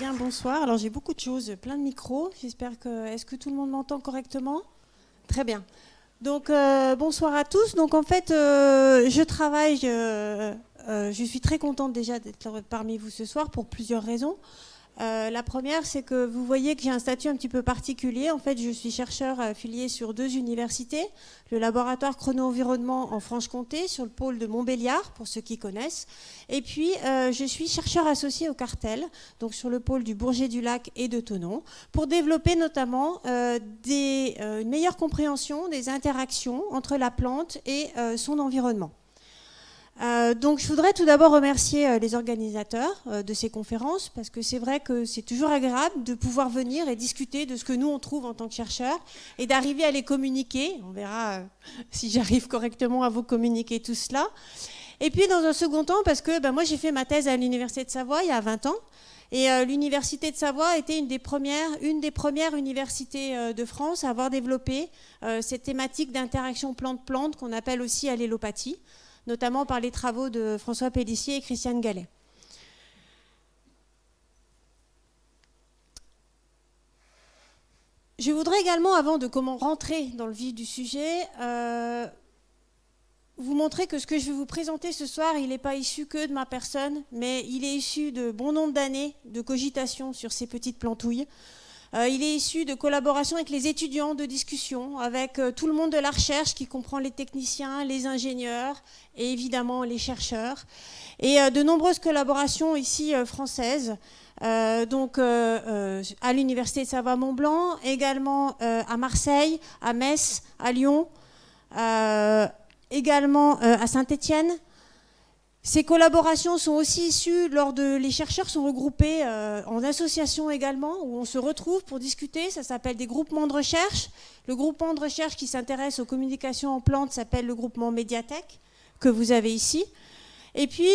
bien, bonsoir. Alors j'ai beaucoup de choses, plein de micros. J'espère que... Est-ce que tout le monde m'entend correctement? Très bien. Donc bonsoir à tous. Donc en fait, je travaille, je suis très contente déjà d'être parmi vous ce soir pour plusieurs raisons. La première, c'est que vous voyez que j'ai un statut un petit peu particulier. En fait, je suis chercheur affilié sur 2 universités, le laboratoire Chrono-Environnement en Franche-Comté, sur le pôle de Montbéliard, pour ceux qui connaissent. Et puis, je suis chercheur associé au Cartel, donc sur le pôle du Bourget-du-Lac et de Thonon, pour développer notamment une meilleure compréhension des interactions entre la plante et son environnement. Donc je voudrais tout d'abord remercier les organisateurs de ces conférences, parce que c'est vrai que c'est toujours agréable de pouvoir venir et discuter de ce que nous on trouve en tant que chercheurs et d'arriver à les communiquer. On verra si j'arrive correctement à vous communiquer tout cela. Et puis dans un second temps, parce que moi j'ai fait ma thèse à l'Université de Savoie il y a 20 ans, et l'Université de Savoie était une des premières universités de France à avoir développé cette thématique d'interaction plante-plante qu'on appelle aussi allélopathie, notamment par les travaux de François Pélissier et Christiane Gallet. Je voudrais également, avant de rentrer dans le vif du sujet, vous montrer que ce que je vais vous présenter ce soir, il n'est pas issu que de ma personne, mais il est issu de bon nombre d'années de cogitation sur ces petites plantouilles. Il est issu de collaboration avec les étudiants, de discussions, avec tout le monde de la recherche qui comprend les techniciens, les ingénieurs et évidemment les chercheurs. Et de nombreuses collaborations ici françaises, donc à l'Université de Savoie-Mont-Blanc, également à Marseille, à Metz, à Lyon, également à Saint-Étienne. Ces collaborations sont aussi issues les chercheurs sont regroupés en associations également, où on se retrouve pour discuter. Ça s'appelle des groupements de recherche. Le groupement de recherche qui s'intéresse aux communications en plantes s'appelle le groupement Médiathèque, que vous avez ici. Et puis,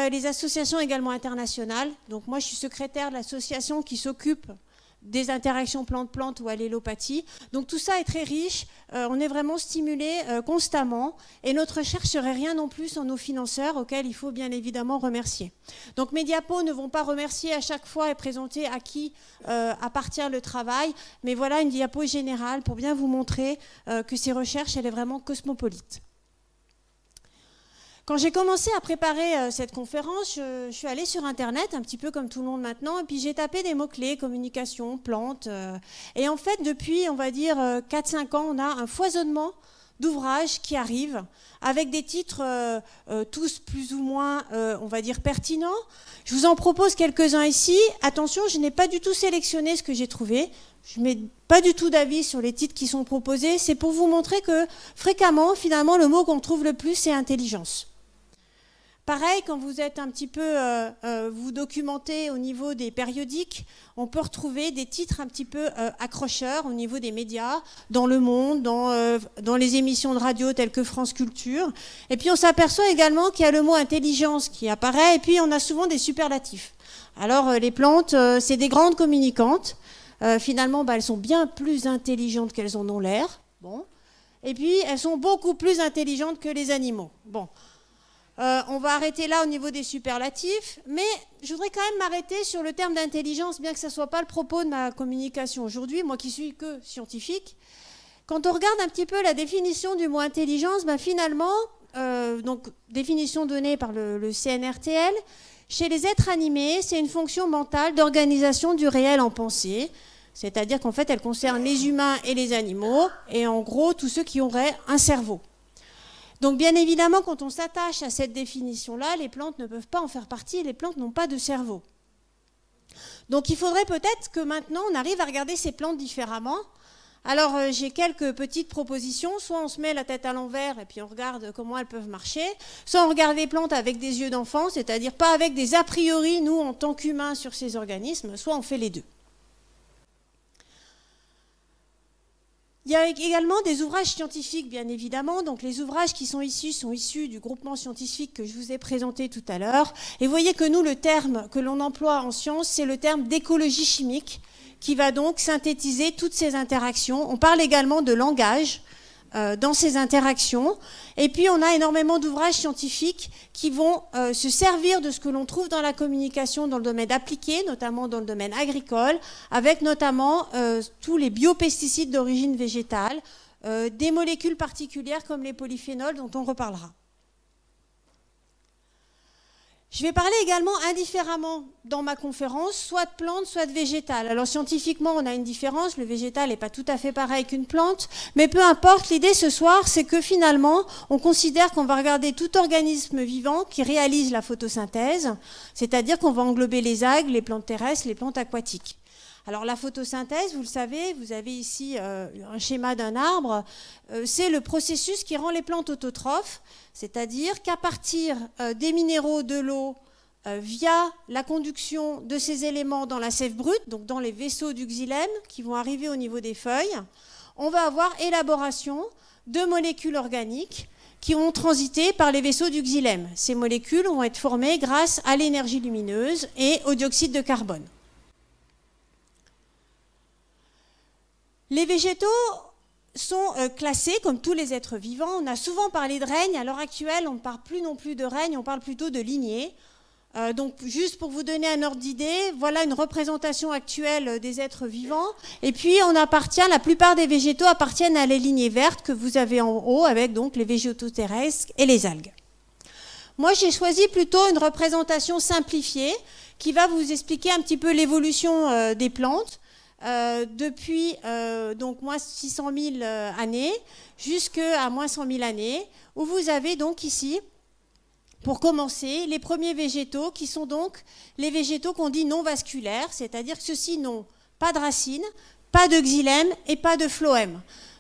les associations également internationales. Donc moi, je suis secrétaire de l'association qui s'occupe des interactions plante-plante ou allélopathie. Donc tout ça est très riche, on est vraiment stimulé constamment et notre recherche serait rien non plus sans nos financeurs auxquels il faut bien évidemment remercier. Donc mes diapos ne vont pas remercier à chaque fois et présenter à qui appartient le travail, mais voilà une diapo générale pour bien vous montrer que ces recherches, elle est vraiment cosmopolite. Quand j'ai commencé à préparer cette conférence, je suis allée sur Internet, un petit peu comme tout le monde maintenant, et puis j'ai tapé des mots-clés, communication, plantes. Et en fait, depuis, on va dire, 4-5 ans, on a un foisonnement d'ouvrages qui arrivent, avec des titres tous plus ou moins, on va dire, pertinents. Je vous en propose quelques-uns ici. Attention, je n'ai pas du tout sélectionné ce que j'ai trouvé. Je ne mets pas du tout d'avis sur les titres qui sont proposés. C'est pour vous montrer que, fréquemment, finalement, le mot qu'on trouve le plus, c'est intelligence. Pareil, quand vous êtes un petit peu, vous documentez au niveau des périodiques, on peut retrouver des titres un petit peu accrocheurs au niveau des médias, dans Le Monde, dans les émissions de radio telles que France Culture. Et puis on s'aperçoit également qu'il y a le mot intelligence qui apparaît, et puis on a souvent des superlatifs. Alors les plantes, c'est des grandes communicantes. Finalement, elles sont bien plus intelligentes qu'elles en ont l'air. Bon. Et puis elles sont beaucoup plus intelligentes que les animaux. Bon. On va arrêter là au niveau des superlatifs, mais je voudrais quand même m'arrêter sur le terme d'intelligence, bien que ce ne soit pas le propos de ma communication aujourd'hui, moi qui suis que scientifique. Quand on regarde un petit peu la définition du mot intelligence, finalement, donc définition donnée par le CNRTL, chez les êtres animés, c'est une fonction mentale d'organisation du réel en pensée, c'est-à-dire qu'en fait, elle concerne les humains et les animaux, et en gros, tous ceux qui auraient un cerveau. Donc bien évidemment, quand on s'attache à cette définition-là, les plantes ne peuvent pas en faire partie, les plantes n'ont pas de cerveau. Donc il faudrait peut-être que maintenant on arrive à regarder ces plantes différemment. Alors j'ai quelques petites propositions, soit on se met la tête à l'envers et puis on regarde comment elles peuvent marcher, soit on regarde les plantes avec des yeux d'enfant, c'est-à-dire pas avec des a priori, nous en tant qu'humains sur ces organismes, soit on fait les deux. Il y a également des ouvrages scientifiques, bien évidemment. Donc les ouvrages qui sont issus du groupement scientifique que je vous ai présenté tout à l'heure. Et vous voyez que nous, le terme que l'on emploie en science, c'est le terme d'écologie chimique, qui va donc synthétiser toutes ces interactions. On parle également de langage, dans ces interactions. Et puis on a énormément d'ouvrages scientifiques qui vont se servir de ce que l'on trouve dans la communication dans le domaine appliqué, notamment dans le domaine agricole, avec notamment tous les biopesticides d'origine végétale, des molécules particulières comme les polyphénols dont on reparlera. Je vais parler également indifféremment dans ma conférence, soit de plantes, soit de végétal. Alors scientifiquement, on a une différence, le végétal n'est pas tout à fait pareil qu'une plante, mais peu importe, l'idée ce soir, c'est que finalement, on considère qu'on va regarder tout organisme vivant qui réalise la photosynthèse, c'est-à-dire qu'on va englober les algues, les plantes terrestres, les plantes aquatiques. Alors la photosynthèse, vous le savez, vous avez ici un schéma d'un arbre, c'est le processus qui rend les plantes autotrophes, c'est-à-dire qu'à partir des minéraux de l'eau, via la conduction de ces éléments dans la sève brute, donc dans les vaisseaux du xylème qui vont arriver au niveau des feuilles, on va avoir élaboration de molécules organiques qui vont transiter par les vaisseaux du xylème. Ces molécules vont être formées grâce à l'énergie lumineuse et au dioxyde de carbone. Les végétaux sont classés comme tous les êtres vivants. On a souvent parlé de règne. À l'heure actuelle, on ne parle plus non plus de règne, on parle plutôt de lignée. Donc, juste pour vous donner un ordre d'idée, voilà une représentation actuelle des êtres vivants. Et puis, la plupart des végétaux appartiennent à la lignée verte que vous avez en haut, avec donc les végétaux terrestres et les algues. Moi, j'ai choisi plutôt une représentation simplifiée qui va vous expliquer un petit peu l'évolution des plantes. Depuis donc moins 600 000 années jusqu'à moins 100 000 années, où vous avez donc ici, pour commencer, les premiers végétaux qui sont donc les végétaux qu'on dit non vasculaires, c'est-à-dire que ceux-ci n'ont pas de racines, pas de xylème et pas de phloème.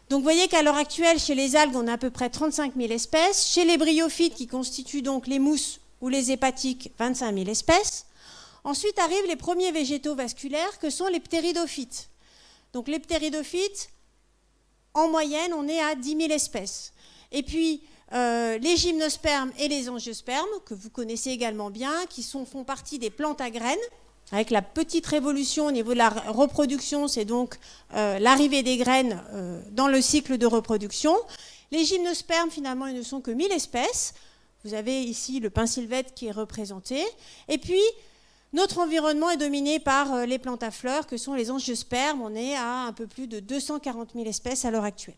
Donc vous voyez qu'à l'heure actuelle, chez les algues, on a à peu près 35 000 espèces. Chez les bryophytes, qui constituent donc les mousses ou les hépatiques, 25 000 espèces. Ensuite arrivent les premiers végétaux vasculaires que sont les ptéridophytes. Donc les ptéridophytes, en moyenne, on est à 10 000 espèces. Et puis les gymnospermes et les angiospermes, que vous connaissez également bien, qui font partie des plantes à graines, avec la petite révolution au niveau de la reproduction, c'est donc l'arrivée des graines dans le cycle de reproduction. Les gymnospermes, finalement, ils ne sont que 1000 espèces. Vous avez ici le pin sylvestre qui est représenté. Et puis, notre environnement est dominé par les plantes à fleurs, que sont les angiospermes. On est à un peu plus de 240 000 espèces à l'heure actuelle.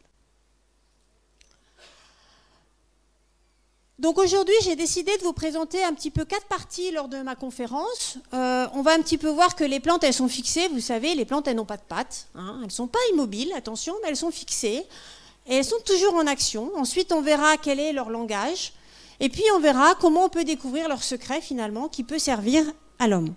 Donc aujourd'hui, j'ai décidé de vous présenter un petit peu 4 parties lors de ma conférence. On va un petit peu voir que les plantes, elles sont fixées. Vous savez, les plantes, elles n'ont pas de pattes. Hein. Elles ne sont pas immobiles, attention, mais elles sont fixées. Et elles sont toujours en action. Ensuite, on verra quel est leur langage. Et puis, on verra comment on peut découvrir leur secret, finalement, qui peut servir à l'homme.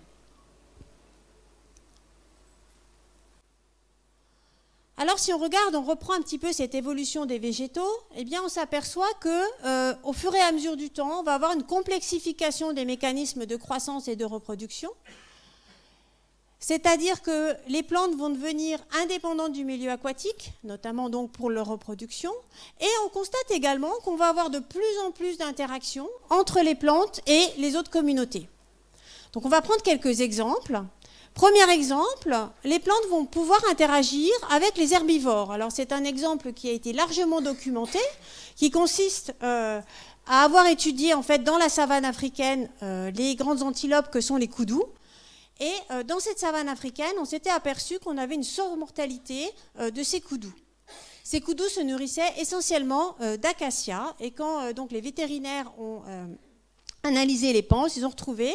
Alors si on regarde, on reprend un petit peu cette évolution des végétaux, eh bien on s'aperçoit que au fur et à mesure du temps, on va avoir une complexification des mécanismes de croissance et de reproduction. C'est-à-dire que les plantes vont devenir indépendantes du milieu aquatique, notamment donc pour leur reproduction, et on constate également qu'on va avoir de plus en plus d'interactions entre les plantes et les autres communautés. Donc on va prendre quelques exemples. Premier exemple, les plantes vont pouvoir interagir avec les herbivores. Alors c'est un exemple qui a été largement documenté, qui consiste à avoir étudié en fait dans la savane africaine les grandes antilopes que sont les koudous. Et dans cette savane africaine, on s'était aperçu qu'on avait une surmortalité de ces koudous. Ces koudous se nourrissaient essentiellement d'acacias, et quand donc les vétérinaires ont analysé les panses, ils ont retrouvé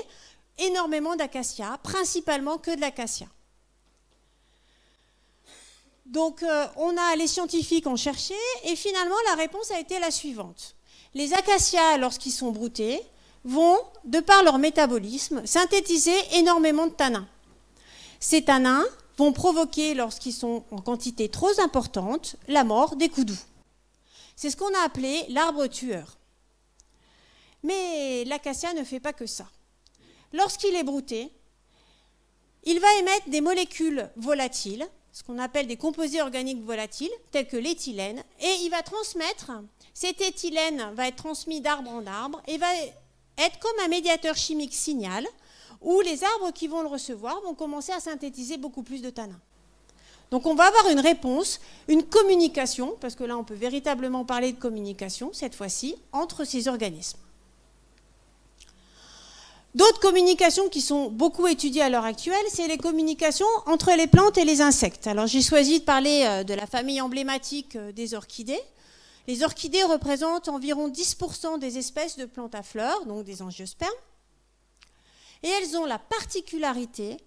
énormément d'acacias, principalement que de l'acacia. Donc les scientifiques ont cherché, et finalement la réponse a été la suivante. Les acacias, lorsqu'ils sont broutés, vont, de par leur métabolisme, synthétiser énormément de tanins. Ces tanins vont provoquer, lorsqu'ils sont en quantité trop importante, la mort des koudous. C'est ce qu'on a appelé l'arbre tueur. Mais l'acacia ne fait pas que ça. Lorsqu'il est brouté, il va émettre des molécules volatiles, ce qu'on appelle des composés organiques volatiles, tels que l'éthylène, et il va transmettre, cet éthylène va être transmis d'arbre en arbre, et va être comme un médiateur chimique signal, où les arbres qui vont le recevoir vont commencer à synthétiser beaucoup plus de tanins. Donc on va avoir une réponse, une communication, parce que là on peut véritablement parler de communication, cette fois-ci, entre ces organismes. D'autres communications qui sont beaucoup étudiées à l'heure actuelle, c'est les communications entre les plantes et les insectes. Alors j'ai choisi de parler de la famille emblématique des orchidées. Les orchidées représentent environ 10% des espèces de plantes à fleurs, donc des angiospermes. Et elles ont la particularité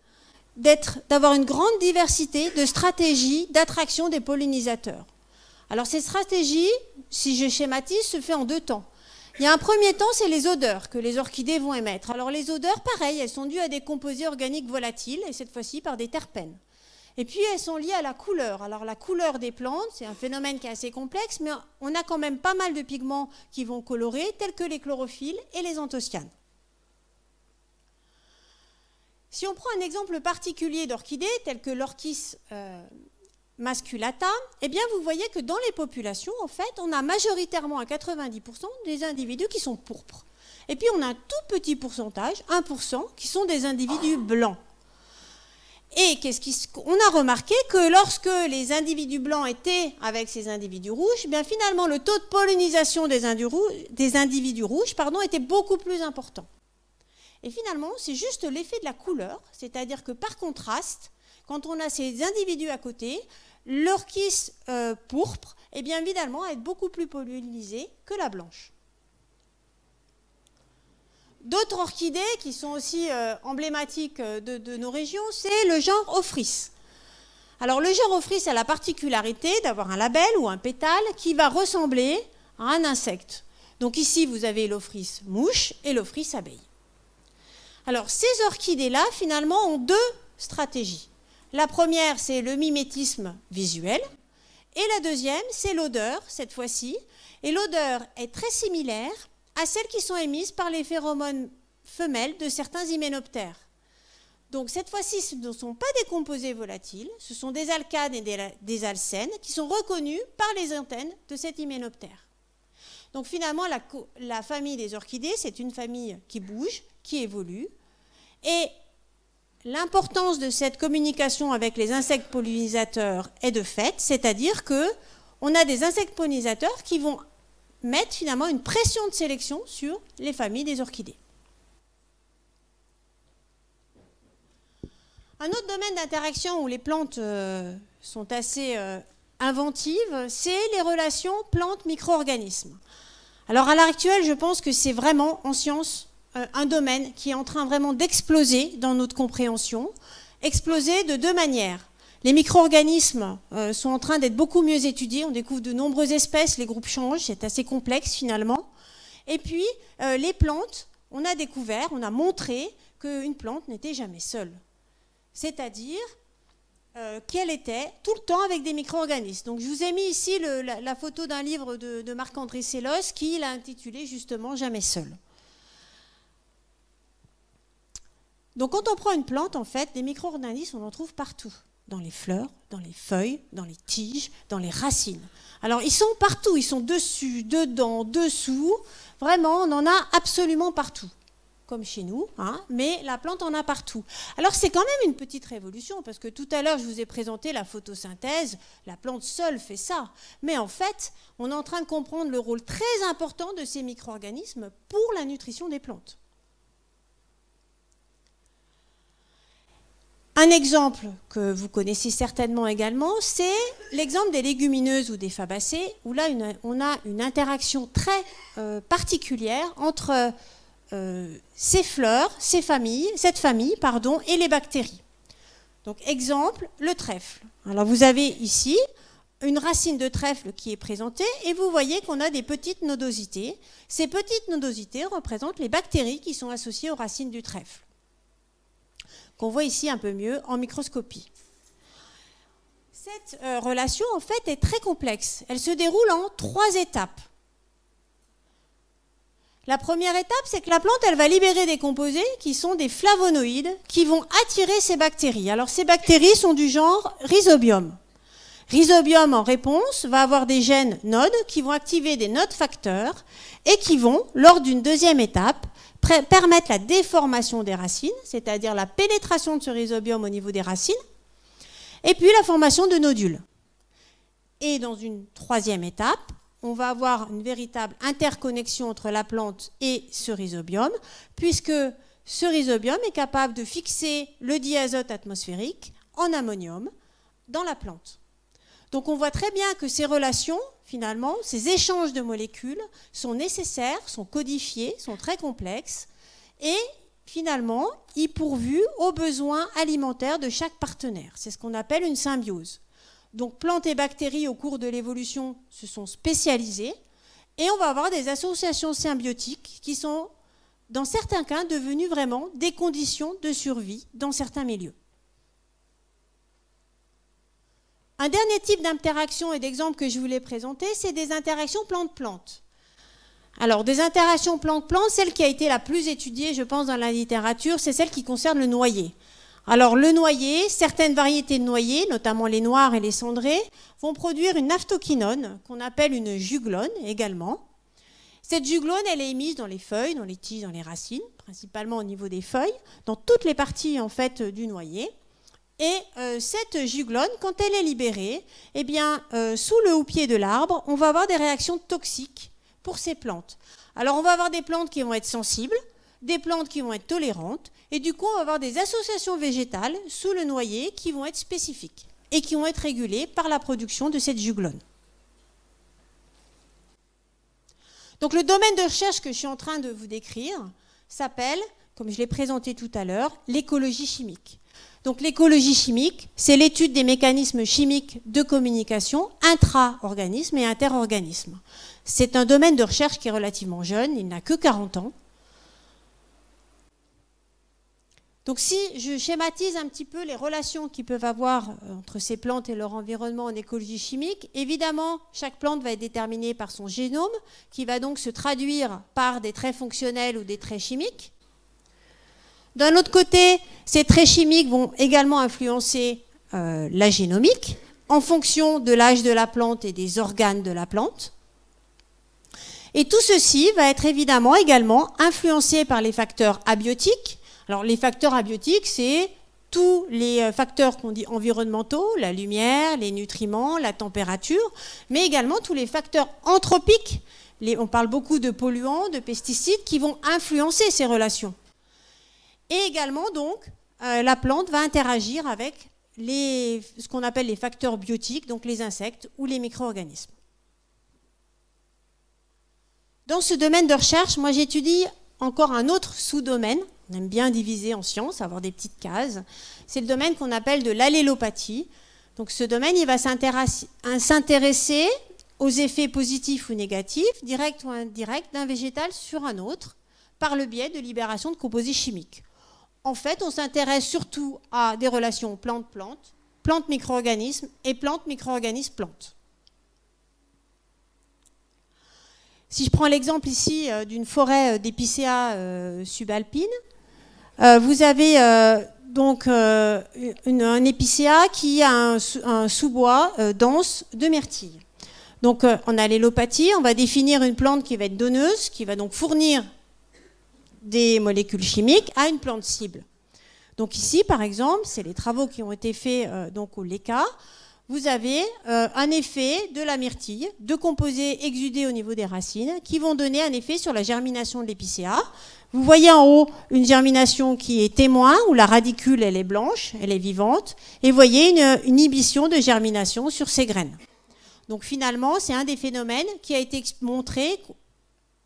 d'avoir une grande diversité de stratégies d'attraction des pollinisateurs. Alors ces stratégies, si je schématise, se fait en deux temps. Il y a un premier temps, c'est les odeurs que les orchidées vont émettre. Alors les odeurs, pareil, elles sont dues à des composés organiques volatiles, et cette fois-ci par des terpènes. Et puis elles sont liées à la couleur. Alors la couleur des plantes, c'est un phénomène qui est assez complexe, mais on a quand même pas mal de pigments qui vont colorer, tels que les chlorophylles et les anthocyanes. Si on prend un exemple particulier d'orchidée, tel que l'orchis masculata, eh bien vous voyez que dans les populations, en fait, on a majoritairement à 90% des individus qui sont pourpres. Et puis on a un tout petit pourcentage, 1%, qui sont des individus blancs. Et on a remarqué que lorsque les individus blancs étaient avec ces individus rouges, eh bien finalement le taux de pollinisation des individus rouges était beaucoup plus important. Et finalement, c'est juste l'effet de la couleur, c'est-à-dire que par contraste, quand on a ces individus à côté, l'orchis pourpre, eh bien évidemment, va être beaucoup plus pollinisée que la blanche. D'autres orchidées qui sont aussi emblématiques de nos régions, c'est le genre Ophrys. Alors le genre Ophrys a la particularité d'avoir un labelle ou un pétale qui va ressembler à un insecte. Donc ici, vous avez l'Ophrys mouche et l'Ophrys abeille. Alors ces orchidées-là, finalement, ont deux stratégies. La première, c'est le mimétisme visuel. Et la deuxième, c'est l'odeur, cette fois-ci. Et l'odeur est très similaire à celles qui sont émises par les phéromones femelles de certains hyménoptères. Donc cette fois-ci, ce ne sont pas des composés volatiles, ce sont des alcanes et des alcènes qui sont reconnus par les antennes de cet hyménoptère. Donc finalement, la famille des orchidées, c'est une famille qui bouge, qui évolue. Et l'importance de cette communication avec les insectes pollinisateurs est de fait, c'est-à-dire qu'on a des insectes pollinisateurs qui vont mettre finalement une pression de sélection sur les familles des orchidées. Un autre domaine d'interaction où les plantes sont assez inventives, c'est les relations plantes-micro-organismes. Alors à l'heure actuelle, je pense que c'est vraiment en sciences un domaine qui est en train vraiment d'exploser dans notre compréhension, exploser de deux manières. Les micro-organismes sont en train d'être beaucoup mieux étudiés, on découvre de nombreuses espèces, les groupes changent, c'est assez complexe finalement. Et puis les plantes, on a découvert, on a montré qu'une plante n'était jamais seule. C'est-à-dire qu'elle était tout le temps avec des micro-organismes. Donc je vous ai mis ici la photo d'un livre de Marc-André Sellos qui l'a intitulé justement « Jamais seul ». Donc quand on prend une plante, en fait, des micro-organismes, on en trouve partout. Dans les fleurs, dans les feuilles, dans les tiges, dans les racines. Alors ils sont partout, ils sont dessus, dedans, dessous. Vraiment, on en a absolument partout. Comme chez nous, hein, mais la plante en a partout. Alors c'est quand même une petite révolution, parce que tout à l'heure je vous ai présenté la photosynthèse, la plante seule fait ça. Mais en fait, on est en train de comprendre le rôle très important de ces micro-organismes pour la nutrition des plantes. Un exemple que vous connaissez certainement également, c'est l'exemple des légumineuses ou des fabacées, où là on a une interaction très particulière entre ces fleurs, cette famille, et les bactéries. Donc exemple, le trèfle. Alors vous avez ici une racine de trèfle qui est présentée et vous voyez qu'on a des petites nodosités. Ces petites nodosités représentent les bactéries qui sont associées aux racines du trèfle, qu'on voit ici un peu mieux en microscopie. Cette relation, en fait, est très complexe. Elle se déroule en 3 étapes. La première étape, c'est que la plante, elle va libérer des composés qui sont des flavonoïdes qui vont attirer ces bactéries. Alors, ces bactéries sont du genre Rhizobium. Rhizobium, en réponse, va avoir des gènes nodes qui vont activer des nodes facteurs et qui vont, lors d'une deuxième étape, permettre la déformation des racines, c'est-à-dire la pénétration de ce rhizobium au niveau des racines. Et puis la formation de nodules. Et dans une troisième étape, on va avoir une véritable interconnexion entre la plante et ce rhizobium, puisque ce rhizobium est capable de fixer le diazote atmosphérique en ammonium dans la plante. Donc on voit très bien que ces relations, finalement, ces échanges de molécules sont nécessaires, sont codifiés, sont très complexes et finalement, ils pourvus aux besoins alimentaires de chaque partenaire. C'est ce qu'on appelle une symbiose. Donc plantes et bactéries au cours de l'évolution se sont spécialisées et on va avoir des associations symbiotiques qui sont dans certains cas devenues vraiment des conditions de survie dans certains milieux. Un dernier type d'interaction et d'exemple que je voulais présenter, c'est des interactions plante-plante. Alors, des interactions plante-plante, celle qui a été la plus étudiée, je pense, dans la littérature, c'est celle qui concerne le noyer. Alors, le noyer, certaines variétés de noyers, notamment les noirs et les cendrés, vont produire une naphthoquinone, qu'on appelle une juglone également. Cette juglone, elle est émise dans les feuilles, dans les tiges, dans les racines, principalement au niveau des feuilles, dans toutes les parties, en fait, du noyer. Et cette juglone, quand elle est libérée, eh bien, sous le houppier de l'arbre, on va avoir des réactions toxiques pour ces plantes. Alors, on va avoir des plantes qui vont être sensibles, des plantes qui vont être tolérantes, et du coup, on va avoir des associations végétales sous le noyer qui vont être spécifiques et qui vont être régulées par la production de cette juglone. Donc, le domaine de recherche que je suis en train de vous décrire s'appelle, comme je l'ai présenté tout à l'heure, l'écologie chimique. Donc l'écologie chimique, c'est l'étude des mécanismes chimiques de communication intra-organismes et inter-organismes. C'est un domaine de recherche qui est relativement jeune, il n'a que 40 ans. Donc si je schématise un petit peu les relations qu'ils peuvent avoir entre ces plantes et leur environnement en écologie chimique, évidemment, chaque plante va être déterminée par son génome, qui va donc se traduire par des traits fonctionnels ou des traits chimiques. D'un autre côté, ces traits chimiques vont également influencer la génomique en fonction de l'âge de la plante et des organes de la plante. Et tout ceci va être évidemment également influencé par les facteurs abiotiques. Alors les facteurs abiotiques, c'est tous les facteurs qu'on dit environnementaux, la lumière, les nutriments, la température, mais également tous les facteurs anthropiques. On parle beaucoup de polluants, de pesticides qui vont influencer ces relations. Et également, donc, la plante va interagir avec ce qu'on appelle les facteurs biotiques, donc les insectes ou les micro-organismes. Dans ce domaine de recherche, moi j'étudie encore un autre sous-domaine. On aime bien diviser en sciences, avoir des petites cases. C'est le domaine qu'on appelle de l'allélopathie. Donc ce domaine, il va s'intéresser aux effets positifs ou négatifs, directs ou indirects, d'un végétal sur un autre, par le biais de libération de composés chimiques. En fait, on s'intéresse surtout à des relations plante-plante, plante-micro-organisme et plante-micro-organisme-plante. Si je prends l'exemple ici d'une forêt d'épicéas subalpines, vous avez donc un épicéa qui a un sous-bois dense de myrtille. Donc en allélopathie, on va définir une plante qui va être donneuse, qui va donc fournir des molécules chimiques à une plante cible. Donc ici, par exemple, c'est les travaux qui ont été faits donc au LECA. Vous avez un effet de la myrtille, de composés exudés au niveau des racines, qui vont donner un effet sur la germination de l'épicéa. Vous voyez en haut une germination qui est témoin, où la radicule elle est blanche, elle est vivante, et vous voyez une inhibition de germination sur ces graines. Donc finalement, c'est un des phénomènes qui a été montré,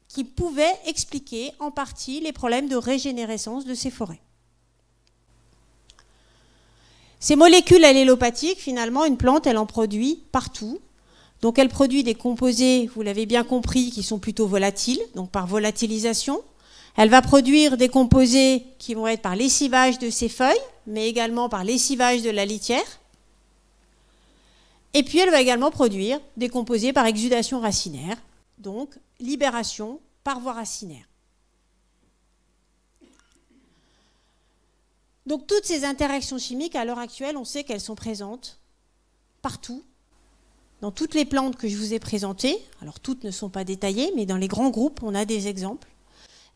qui pouvait expliquer en partie les problèmes de régénérescence de ces forêts. Ces molécules allélopathiques, finalement, une plante, elle en produit partout. Donc elle produit des composés, vous l'avez bien compris, qui sont plutôt volatiles, donc par volatilisation. Elle va produire des composés qui vont être par lessivage de ses feuilles, mais également par lessivage de la litière. Et puis elle va également produire des composés par exudation racinaire, donc libération par voie racinaire. Donc toutes ces interactions chimiques, à l'heure actuelle, on sait qu'elles sont présentes partout, dans toutes les plantes que je vous ai présentées. Alors toutes ne sont pas détaillées, mais dans les grands groupes, on a des exemples.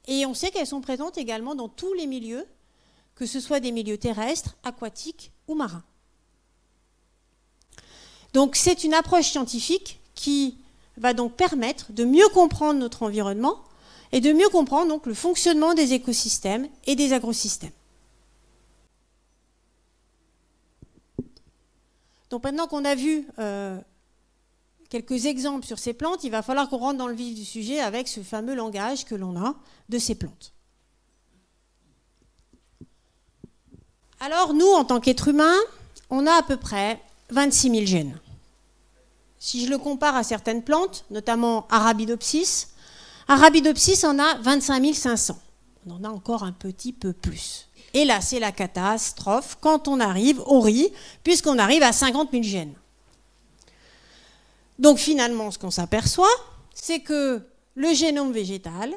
Et on sait qu'elles sont présentes également dans tous les milieux, que ce soit des milieux terrestres, aquatiques ou marins. Donc c'est une approche scientifique qui va donc permettre de mieux comprendre notre environnement et de mieux comprendre donc le fonctionnement des écosystèmes et des agrosystèmes. Donc maintenant qu'on a vu quelques exemples sur ces plantes, il va falloir qu'on rentre dans le vif du sujet avec ce fameux langage que l'on a de ces plantes. Alors nous, en tant qu'êtres humains, on a à peu près 26 000 gènes. Si je le compare à certaines plantes, notamment Arabidopsis, Arabidopsis en a 25 500. On en a encore un petit peu plus. Et là, c'est la catastrophe quand on arrive au riz, puisqu'on arrive à 50 000 gènes. Donc finalement, ce qu'on s'aperçoit, c'est que le génome végétal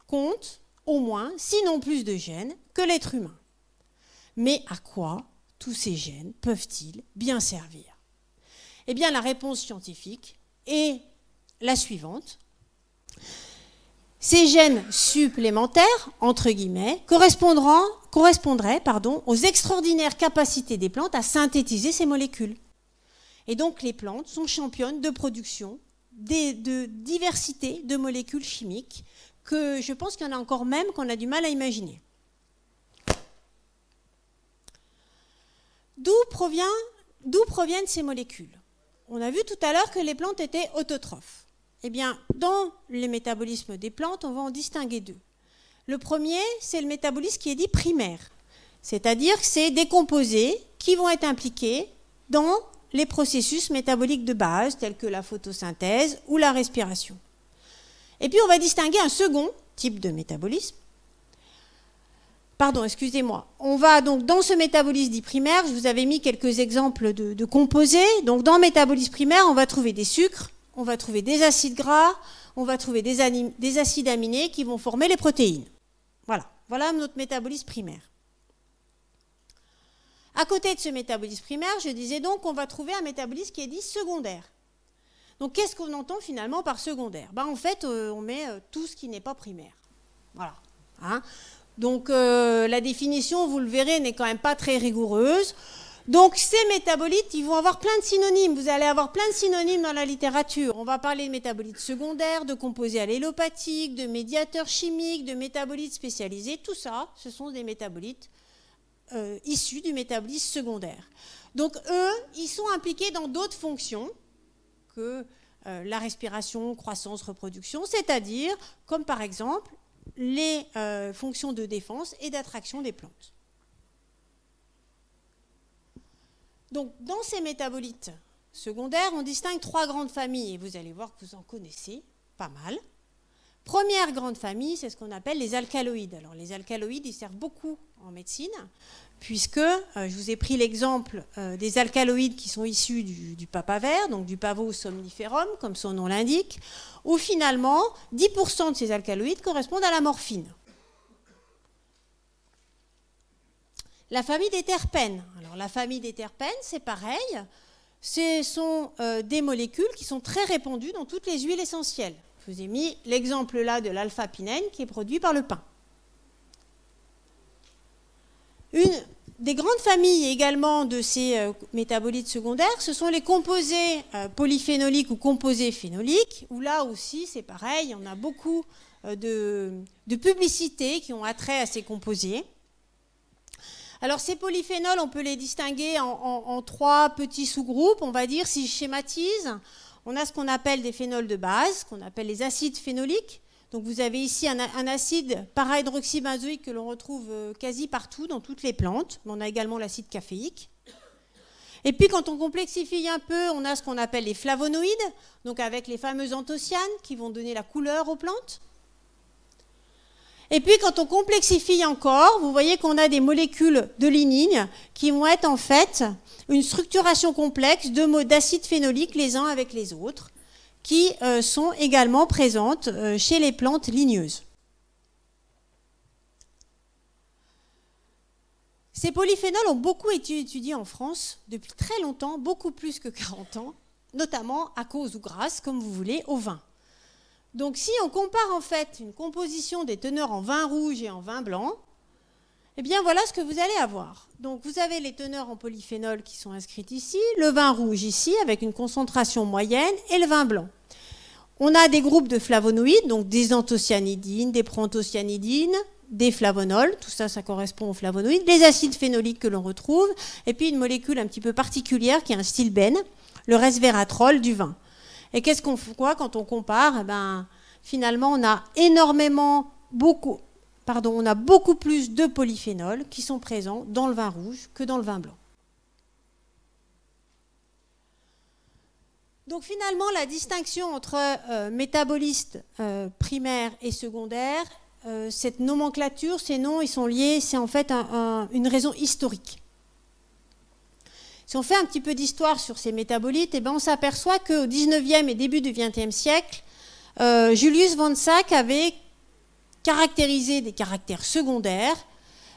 compte au moins, sinon plus de gènes que l'être humain. Mais à quoi tous ces gènes peuvent-ils bien servir? Eh bien, la réponse scientifique est la suivante. Ces gènes supplémentaires, entre guillemets, correspondraient aux extraordinaires capacités des plantes à synthétiser ces molécules. Et donc les plantes sont championnes de production, de diversité de molécules chimiques, que je pense qu'il y en a encore même qu'on a du mal à imaginer. D'où proviennent ces molécules? On a vu tout à l'heure que les plantes étaient autotrophes. Eh bien, dans le métabolisme des plantes, on va en distinguer deux. Le premier, c'est le métabolisme qui est dit primaire, c'est-à-dire que c'est des composés qui vont être impliqués dans les processus métaboliques de base, tels que la photosynthèse ou la respiration. Et puis, on va distinguer un second type de métabolisme. Pardon, excusez-moi. On va donc, dans ce métabolisme dit primaire, je vous avais mis quelques exemples de composés. Donc, dans le métabolisme primaire, on va trouver des sucres, on va trouver des acides gras, on va trouver des acides aminés qui vont former les protéines. Voilà notre métabolisme primaire. À côté de ce métabolisme primaire, je disais donc qu'on va trouver un métabolisme qui est dit secondaire. Donc qu'est-ce qu'on entend finalement par secondaire? En fait, on met tout ce qui n'est pas primaire. Voilà. Hein? Donc la définition, vous le verrez, n'est quand même pas très rigoureuse. Donc ces métabolites, ils vont avoir plein de synonymes. Vous allez avoir plein de synonymes dans la littérature. On va parler de métabolites secondaires, de composés allélopathiques, de médiateurs chimiques, de métabolites spécialisés. Tout ça, ce sont des métabolites issus du métabolisme secondaire. Donc eux, ils sont impliqués dans d'autres fonctions que la respiration, croissance, reproduction, c'est-à-dire comme par exemple les fonctions de défense et d'attraction des plantes. Donc, dans ces métabolites secondaires, on distingue trois grandes familles, et vous allez voir que vous en connaissez pas mal. Première grande famille, c'est ce qu'on appelle les alcaloïdes. Alors, les alcaloïdes, ils servent beaucoup en médecine, puisque je vous ai pris l'exemple des alcaloïdes qui sont issus du papaver, donc du Pavot somniferum, comme son nom l'indique, où finalement, 10% de ces alcaloïdes correspondent à la morphine. La famille des terpènes. Alors, la famille des terpènes, c'est pareil. Ce sont des molécules qui sont très répandues dans toutes les huiles essentielles. Je vous ai mis l'exemple là de l'alpha-pinène qui est produit par le pain. Une des grandes familles également de ces métabolites secondaires, ce sont les composés polyphénoliques ou composés phénoliques, où là aussi c'est pareil, on a beaucoup de publicités qui ont attrait à ces composés. Alors ces polyphénols, on peut les distinguer en trois petits sous-groupes, on va dire, si je schématise. On a ce qu'on appelle des phénols de base, qu'on appelle les acides phénoliques. Donc vous avez ici un acide para-hydroxybenzoïque que l'on retrouve quasi partout dans toutes les plantes. Mais on a également l'acide caféique. Et puis quand on complexifie un peu, on a ce qu'on appelle les flavonoïdes, donc avec les fameux anthocyanes qui vont donner la couleur aux plantes. Et puis quand on complexifie encore, vous voyez qu'on a des molécules de lignine qui vont être en fait une structuration complexe d'acides phénoliques les uns avec les autres, qui sont également présentes chez les plantes ligneuses. Ces polyphénols ont beaucoup été étudiés en France depuis très longtemps, beaucoup plus que 40 ans, notamment à cause ou grâce, comme vous voulez, au vin. Donc si on compare en fait une composition des teneurs en vin rouge et en vin blanc, Eh bien, voilà ce que vous allez avoir. Donc, vous avez les teneurs en polyphénol qui sont inscrites ici, le vin rouge ici, avec une concentration moyenne, et le vin blanc. On a des groupes de flavonoïdes, donc des anthocyanidines, des proanthocyanidines, des flavonols, tout ça, ça correspond aux flavonoïdes, les acides phénoliques que l'on retrouve, et puis une molécule un petit peu particulière qui est un stilbène, le resveratrol du vin. Et qu'est-ce qu'on fait quand on compare? Eh ben, finalement, on a on a beaucoup plus de polyphénols qui sont présents dans le vin rouge que dans le vin blanc. Donc finalement, la distinction entre métabolistes primaires et secondaires, cette nomenclature, ces noms, ils sont liés, c'est en fait une raison historique. Si on fait un petit peu d'histoire sur ces métabolites, eh ben on s'aperçoit qu'au 19e et début du 20e siècle, Julius von Sach avait caractérisé des caractères secondaires,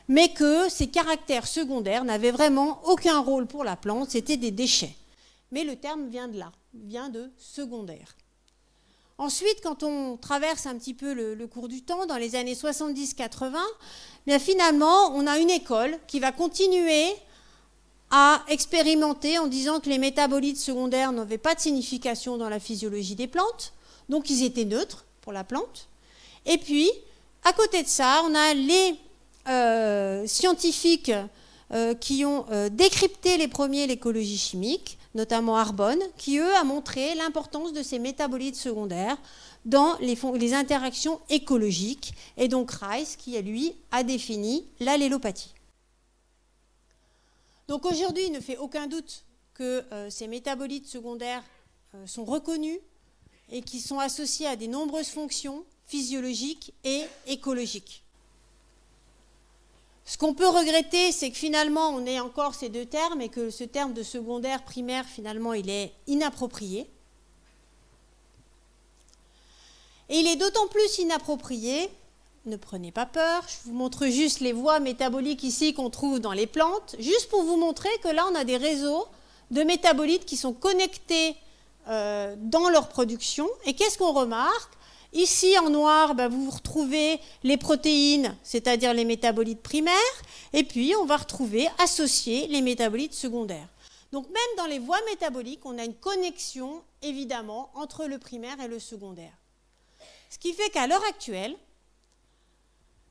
mais que ces caractères secondaires n'avaient vraiment aucun rôle pour la plante, c'était des déchets. Mais le terme vient de là, vient de secondaire. Ensuite, quand on traverse un petit peu le cours du temps, dans les années 70-80, bien finalement, on a une école qui va continuer à expérimenter en disant que les métabolites secondaires n'avaient pas de signification dans la physiologie des plantes, donc ils étaient neutres pour la plante. Et puis, à côté de ça, on a les scientifiques qui ont décrypté les premiers l'écologie chimique, notamment Arbonne, qui, eux, a montré l'importance de ces métabolites secondaires dans les interactions écologiques, et donc Rice, qui, lui, a défini l'allélopathie. Donc aujourd'hui, il ne fait aucun doute que ces métabolites secondaires sont reconnus et qui sont associés à de nombreuses fonctions physiologiques et écologiques. Ce qu'on peut regretter, c'est que finalement, on ait encore ces deux termes et que ce terme de secondaire, primaire, finalement, il est inapproprié. Et il est d'autant plus inapproprié, ne prenez pas peur, je vous montre juste les voies métaboliques ici qu'on trouve dans les plantes, juste pour vous montrer que là, on a des réseaux de métabolites qui sont connectés dans leur production. Et qu'est-ce qu'on remarque? Ici, en noir, vous retrouvez les protéines, c'est-à-dire les métabolites primaires, et puis on va retrouver associés les métabolites secondaires. Donc même dans les voies métaboliques, on a une connexion, évidemment, entre le primaire et le secondaire. Ce qui fait qu'à l'heure actuelle,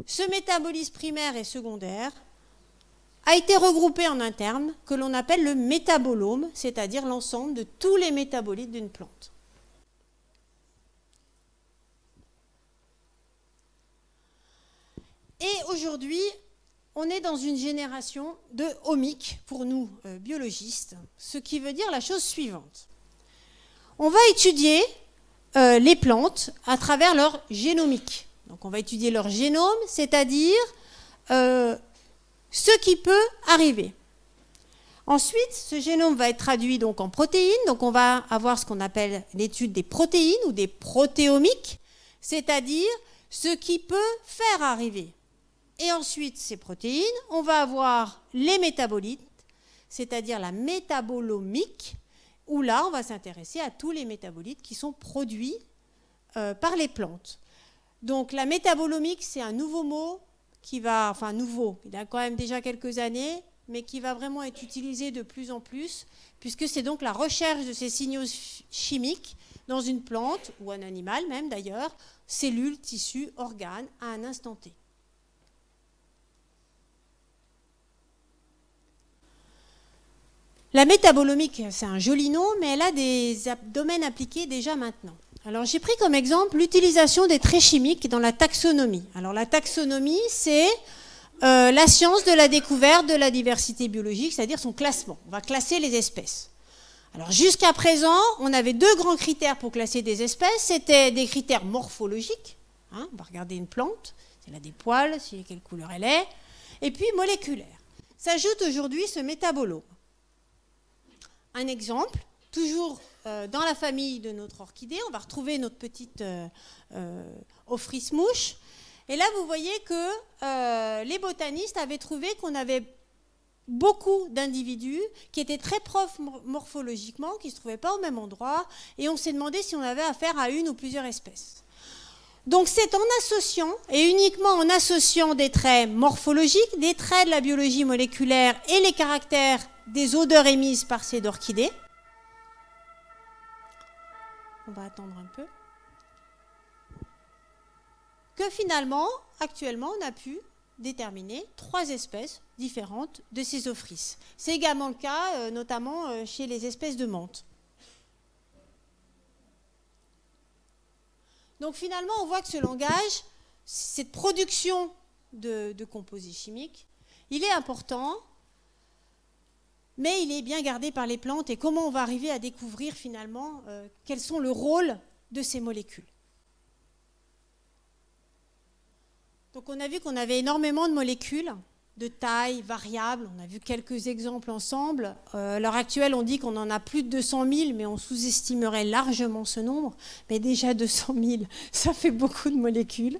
ce métabolisme primaire et secondaire a été regroupé en un terme que l'on appelle le métabolome, c'est-à-dire l'ensemble de tous les métabolites d'une plante. Et aujourd'hui, on est dans une génération de omiques pour nous, biologistes, ce qui veut dire la chose suivante. On va étudier les plantes à travers leur génomique. Donc on va étudier leur génome, c'est-à-dire ce qui peut arriver. Ensuite, ce génome va être traduit donc en protéines, donc on va avoir ce qu'on appelle l'étude des protéines ou des protéomiques, c'est-à-dire ce qui peut faire arriver. Et ensuite, ces protéines, on va avoir les métabolites, c'est-à-dire la métabolomique, où là, on va s'intéresser à tous les métabolites qui sont produits par les plantes. Donc la métabolomique, c'est un nouveau mot qui va, enfin nouveau, il a quand même déjà quelques années, mais qui va vraiment être utilisé de plus en plus, puisque c'est donc la recherche de ces signaux chimiques dans une plante, ou un animal même d'ailleurs, cellules, tissus, organes, à un instant T. La métabolomique, c'est un joli nom, mais elle a des domaines appliqués déjà maintenant. Alors j'ai pris comme exemple l'utilisation des traits chimiques dans la taxonomie. Alors la taxonomie, c'est la science de la découverte de la diversité biologique, c'est-à-dire son classement. On va classer les espèces. Alors jusqu'à présent, on avait deux grands critères pour classer des espèces. C'était des critères morphologiques. Hein, on va regarder une plante, si elle a des poils, quelle couleur elle est. Et puis moléculaire. S'ajoute aujourd'hui ce métabolome. Un exemple, toujours dans la famille de notre orchidée, on va retrouver notre petite Ophrys mouche. Et là, vous voyez que les botanistes avaient trouvé qu'on avait beaucoup d'individus qui étaient très proches morphologiquement, qui ne se trouvaient pas au même endroit, et on s'est demandé si on avait affaire à une ou plusieurs espèces. Donc c'est en associant, et uniquement en associant des traits morphologiques, des traits de la biologie moléculaire et les caractères des odeurs émises par ces orchidées. On va attendre un peu. Que finalement, actuellement, on a pu déterminer 3 espèces différentes de ces ophrys. C'est également le cas, notamment chez les espèces de menthe. Donc finalement, on voit que ce langage, cette production de composés chimiques, il est important, mais il est bien gardé par les plantes. Et comment on va arriver à découvrir finalement quels sont le rôle de ces molécules. Donc on a vu qu'on avait énormément de molécules de taille variable. On a vu quelques exemples ensemble. À l'heure actuelle, on dit qu'on en a plus de 200 000, mais on sous-estimerait largement ce nombre. Mais déjà 200 000, ça fait beaucoup de molécules.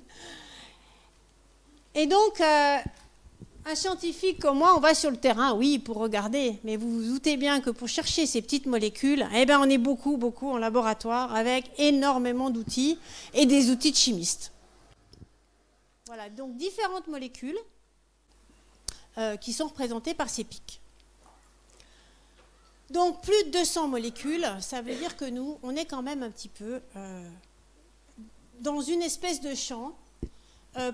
Et donc, un scientifique comme moi, on va sur le terrain, oui, pour regarder. Mais vous vous doutez bien que pour chercher ces petites molécules, eh ben, on est beaucoup en laboratoire avec énormément d'outils et des outils de chimistes. Voilà, donc différentes molécules qui sont représentées par ces pics. Donc plus de 200 molécules, ça veut dire que nous, on est quand même un petit peu dans une espèce de champ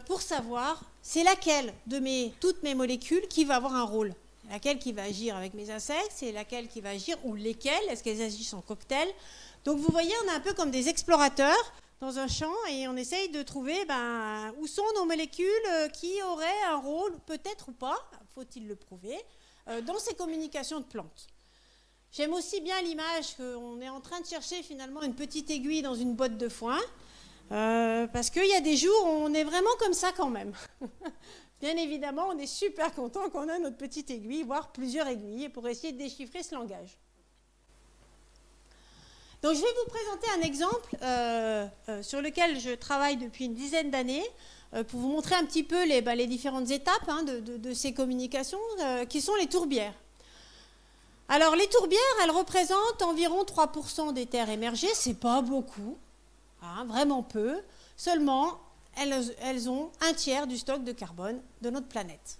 pour savoir c'est laquelle de toutes mes molécules qui va avoir un rôle. Laquelle qui va agir avec mes insectes, c'est laquelle qui va agir, ou lesquelles, est-ce qu'elles agissent en cocktail. Donc vous voyez, on est un peu comme des explorateurs dans un champ et on essaye de trouver où sont nos molécules qui auraient un rôle, peut-être ou pas, faut-il le prouver, dans ces communications de plantes. J'aime aussi bien l'image qu'on est en train de chercher finalement une petite aiguille dans une botte de foin, parce qu'il y a des jours où on est vraiment comme ça quand même. Bien évidemment, on est super content qu'on a notre petite aiguille, voire plusieurs aiguilles, pour essayer de déchiffrer ce langage. Donc je vais vous présenter un exemple sur lequel je travaille depuis une dizaine d'années pour vous montrer un petit peu les différentes étapes de ces communications qui sont les tourbières. Alors les tourbières, elles représentent environ 3% des terres émergées, c'est pas beaucoup, vraiment peu, seulement elles ont un tiers du stock de carbone de notre planète.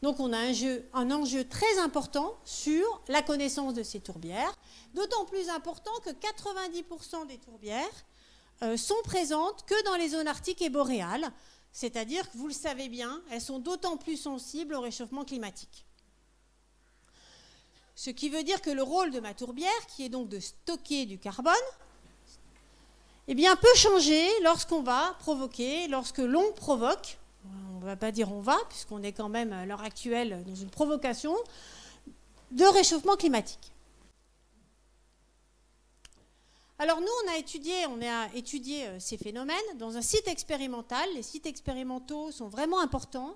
Donc on a un enjeu très important sur la connaissance de ces tourbières, d'autant plus important que 90% des tourbières sont présentes que dans les zones arctiques et boréales, c'est-à-dire que vous le savez bien, elles sont d'autant plus sensibles au réchauffement climatique. Ce qui veut dire que le rôle de ma tourbière, qui est donc de stocker du carbone, eh bien, peut changer lorsque l'on provoque, on ne va pas dire on va, puisqu'on est quand même à l'heure actuelle dans une provocation de réchauffement climatique. Alors nous, on a étudié ces phénomènes dans un site expérimental. Les sites expérimentaux sont vraiment importants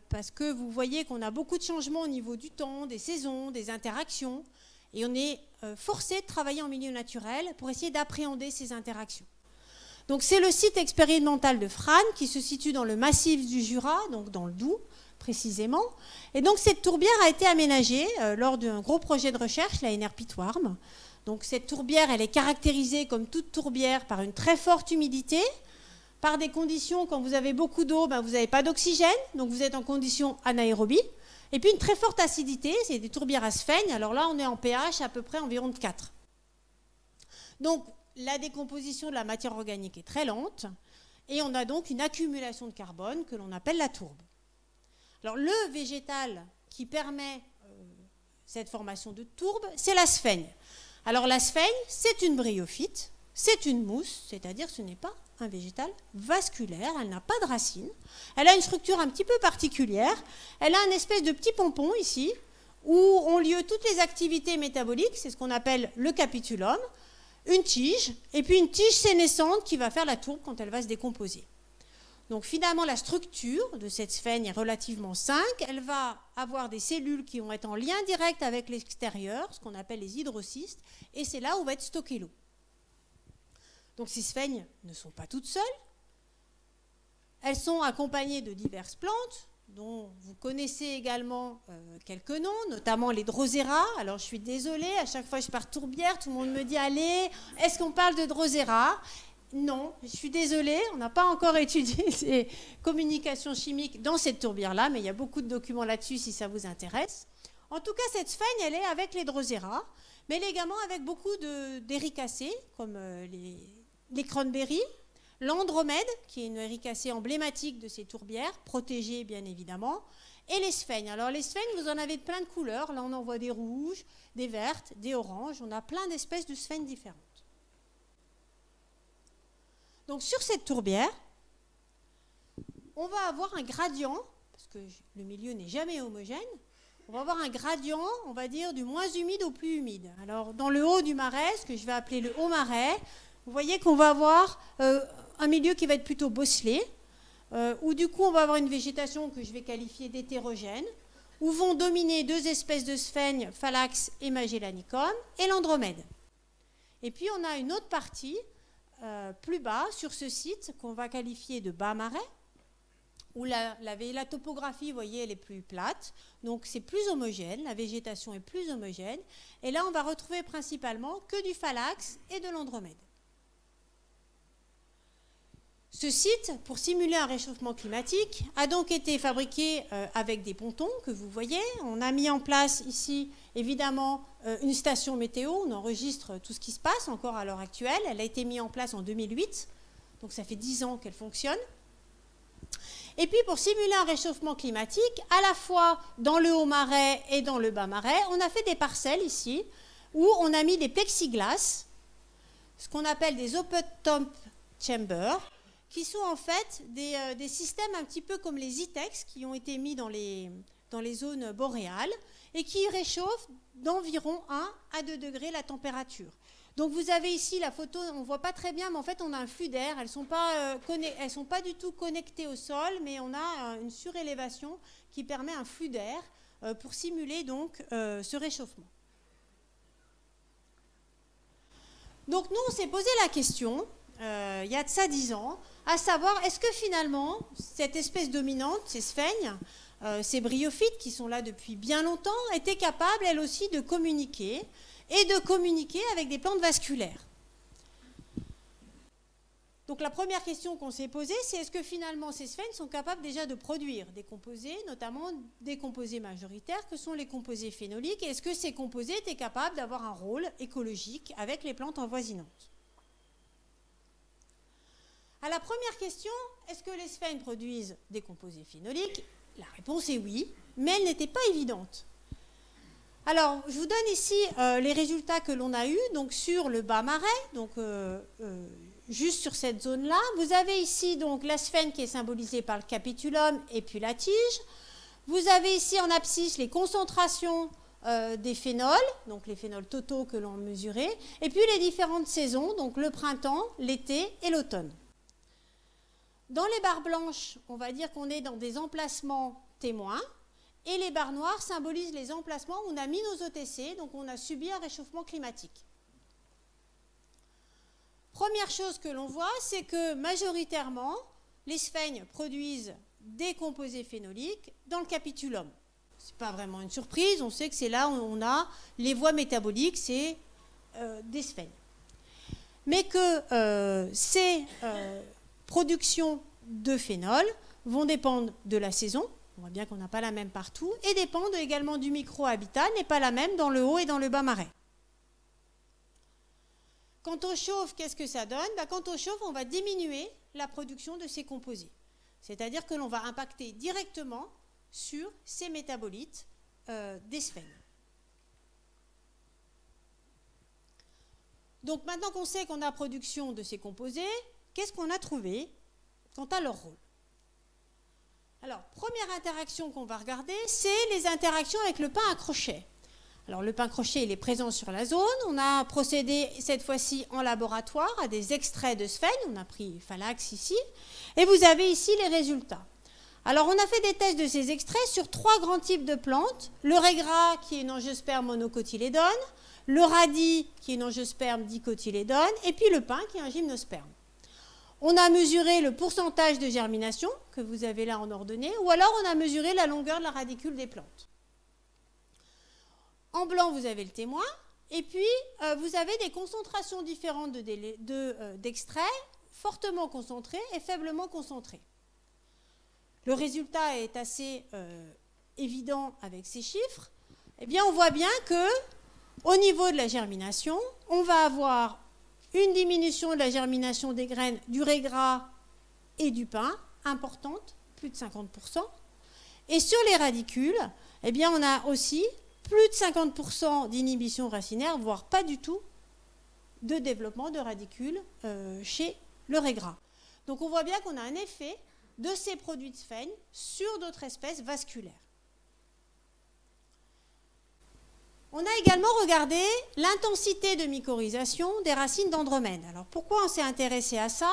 parce que vous voyez qu'on a beaucoup de changements au niveau du temps, des saisons, des interactions, et on est forcé de travailler en milieu naturel pour essayer d'appréhender ces interactions. Donc c'est le site expérimental de Frasnes qui se situe dans le massif du Jura, donc dans le Doubs précisément. Et donc cette tourbière a été aménagée lors d'un gros projet de recherche, la NR-Pitwarm. Donc cette tourbière, elle est caractérisée comme toute tourbière par une très forte humidité, par des conditions, quand vous avez beaucoup d'eau, vous n'avez pas d'oxygène, donc vous êtes en condition anaérobie. Et puis une très forte acidité, c'est des tourbières à sphègne. Alors là, on est en pH à peu près environ de 4. Donc la décomposition de la matière organique est très lente et on a donc une accumulation de carbone que l'on appelle la tourbe. Alors le végétal qui permet cette formation de tourbe, c'est la sphègne. Alors la sphègne, c'est une bryophyte, c'est une mousse, c'est-à-dire ce n'est pas un végétal vasculaire, elle n'a pas de racines, elle a une structure un petit peu particulière, elle a une espèce de petit pompon ici, où ont lieu toutes les activités métaboliques, c'est ce qu'on appelle le capitulum, une tige, et puis une tige sénescente qui va faire la tourbe quand elle va se décomposer. Donc finalement, la structure de cette sphègne est relativement simple, elle va avoir des cellules qui vont être en lien direct avec l'extérieur, ce qu'on appelle les hydrocystes, et c'est là où va être stockée l'eau. Donc ces sphaignes ne sont pas toutes seules, elles sont accompagnées de diverses plantes, dont vous connaissez également quelques noms, notamment les Drosera. Alors je suis désolée, à chaque fois que je pars tourbière, tout le monde me dit « Allez, est-ce qu'on parle de Drosera ?» Non, je suis désolée, on n'a pas encore étudié ces communications chimiques dans cette tourbière-là, mais il y a beaucoup de documents là-dessus si ça vous intéresse. En tout cas, cette sphaigne, elle est avec les Drosera, mais elle est également avec beaucoup d'éricacées, comme les cranberries, l'Andromède, qui est une éricacée emblématique de ces tourbières, protégée bien évidemment, et les sphènes. Alors les sphènes, vous en avez de plein de couleurs. Là, on en voit des rouges, des vertes, des oranges. On a plein d'espèces de sphènes différentes. Donc sur cette tourbière, on va avoir un gradient, parce que le milieu n'est jamais homogène. On va avoir un gradient, on va dire, du moins humide au plus humide. Alors dans le haut du marais, ce que je vais appeler le haut marais, vous voyez qu'on va avoir un milieu qui va être plutôt bosselé, où du coup on va avoir une végétation que je vais qualifier d'hétérogène, où vont dominer deux espèces de sphènes, Phalax et Magellanicum, et l'Andromède. Et puis on a une autre partie, plus bas, sur ce site, qu'on va qualifier de bas marais, où la topographie, vous voyez, elle est plus plate, donc c'est plus homogène, la végétation est plus homogène, et là on va retrouver principalement que du Phalax et de l'Andromède. Ce site, pour simuler un réchauffement climatique, a donc été fabriqué avec des pontons que vous voyez. On a mis en place ici, évidemment, une station météo. On enregistre tout ce qui se passe encore à l'heure actuelle. Elle a été mise en place en 2008, donc ça fait 10 ans qu'elle fonctionne. Et puis, pour simuler un réchauffement climatique, à la fois dans le haut marais et dans le bas marais, on a fait des parcelles ici, où on a mis des plexiglas, ce qu'on appelle des open top chambers, qui sont en fait des systèmes un petit peu comme les ITEX qui ont été mis dans les zones boréales et qui réchauffent d'environ 1 à 2 degrés la température. Donc vous avez ici la photo, on ne voit pas très bien, mais en fait on a un flux d'air, elles ne sont pas du tout connectées au sol, mais on a une surélévation qui permet un flux d'air pour simuler donc ce réchauffement. Donc nous on s'est posé la question, il y a de ça 10 ans, à savoir, est-ce que finalement, cette espèce dominante, ces sphènes, ces bryophytes qui sont là depuis bien longtemps, étaient capables, elles aussi, de communiquer, et de communiquer avec des plantes vasculaires. Donc la première question qu'on s'est posée, c'est est-ce que finalement ces sphènes sont capables déjà de produire des composés, notamment des composés majoritaires, que sont les composés phénoliques, et est-ce que ces composés étaient capables d'avoir un rôle écologique avec les plantes avoisinantes? À la première question, est-ce que les sphènes produisent des composés phénoliques? La réponse est oui, mais elle n'était pas évidente. Alors, je vous donne ici les résultats que l'on a eus, donc sur le bas marais, donc juste sur cette zone-là. Vous avez ici donc la sphène qui est symbolisée par le capitulum et puis la tige. Vous avez ici en abscisse les concentrations des phénols, donc les phénols totaux que l'on mesurait, et puis les différentes saisons, donc le printemps, l'été et l'automne. Dans les barres blanches, on va dire qu'on est dans des emplacements témoins, et les barres noires symbolisent les emplacements où on a mis nos OTC, donc on a subi un réchauffement climatique. Première chose que l'on voit, c'est que majoritairement, les sphènes produisent des composés phénoliques dans le capitulum. Ce n'est pas vraiment une surprise, on sait que c'est là où on a les voies métaboliques, c'est des sphènes. Mais que ces productions de phénol vont dépendre de la saison, on voit bien qu'on n'a pas la même partout, et dépendent également du micro-habitat, n'est pas la même dans le haut et dans le bas marais. Quand on chauffe, qu'est-ce que ça donne? Quand on chauffe, on va diminuer la production de ces composés. C'est-à-dire que l'on va impacter directement sur ces métabolites des sphènes. Donc maintenant qu'on sait qu'on a production de ces composés, qu'est-ce qu'on a trouvé quant à leur rôle? Alors, première interaction qu'on va regarder, c'est les interactions avec le pain à crochet. Alors, le pain crochet, il est présent sur la zone. On a procédé cette fois-ci en laboratoire à des extraits de sphènes. On a pris Phalax ici. Et vous avez ici les résultats. Alors, on a fait des tests de ces extraits sur 3 grands types de plantes. Le régras, qui est une angiosperme monocotylédone. Le radis, qui est une angiosperme dicotylédone. Et puis le pin, qui est un gymnosperme. On a mesuré le pourcentage de germination, que vous avez là en ordonnée, ou alors on a mesuré la longueur de la radicule des plantes. En blanc, vous avez le témoin, et puis vous avez des concentrations différentes d'extraits fortement concentré et faiblement concentré. Le résultat est assez évident avec ces chiffres. Eh bien, on voit bien que au niveau de la germination, on va avoir une diminution de la germination des graines du raies gras et du pin, importante, plus de 50%. Et sur les radicules, eh bien, on a aussi plus de 50% d'inhibition racinaire, voire pas du tout de développement de radicules chez le raies gras. Donc on voit bien qu'on a un effet de ces produits de sphène sur d'autres espèces vasculaires. On a également regardé l'intensité de mycorhization des racines d'Andromède. Alors pourquoi on s'est intéressé à ça?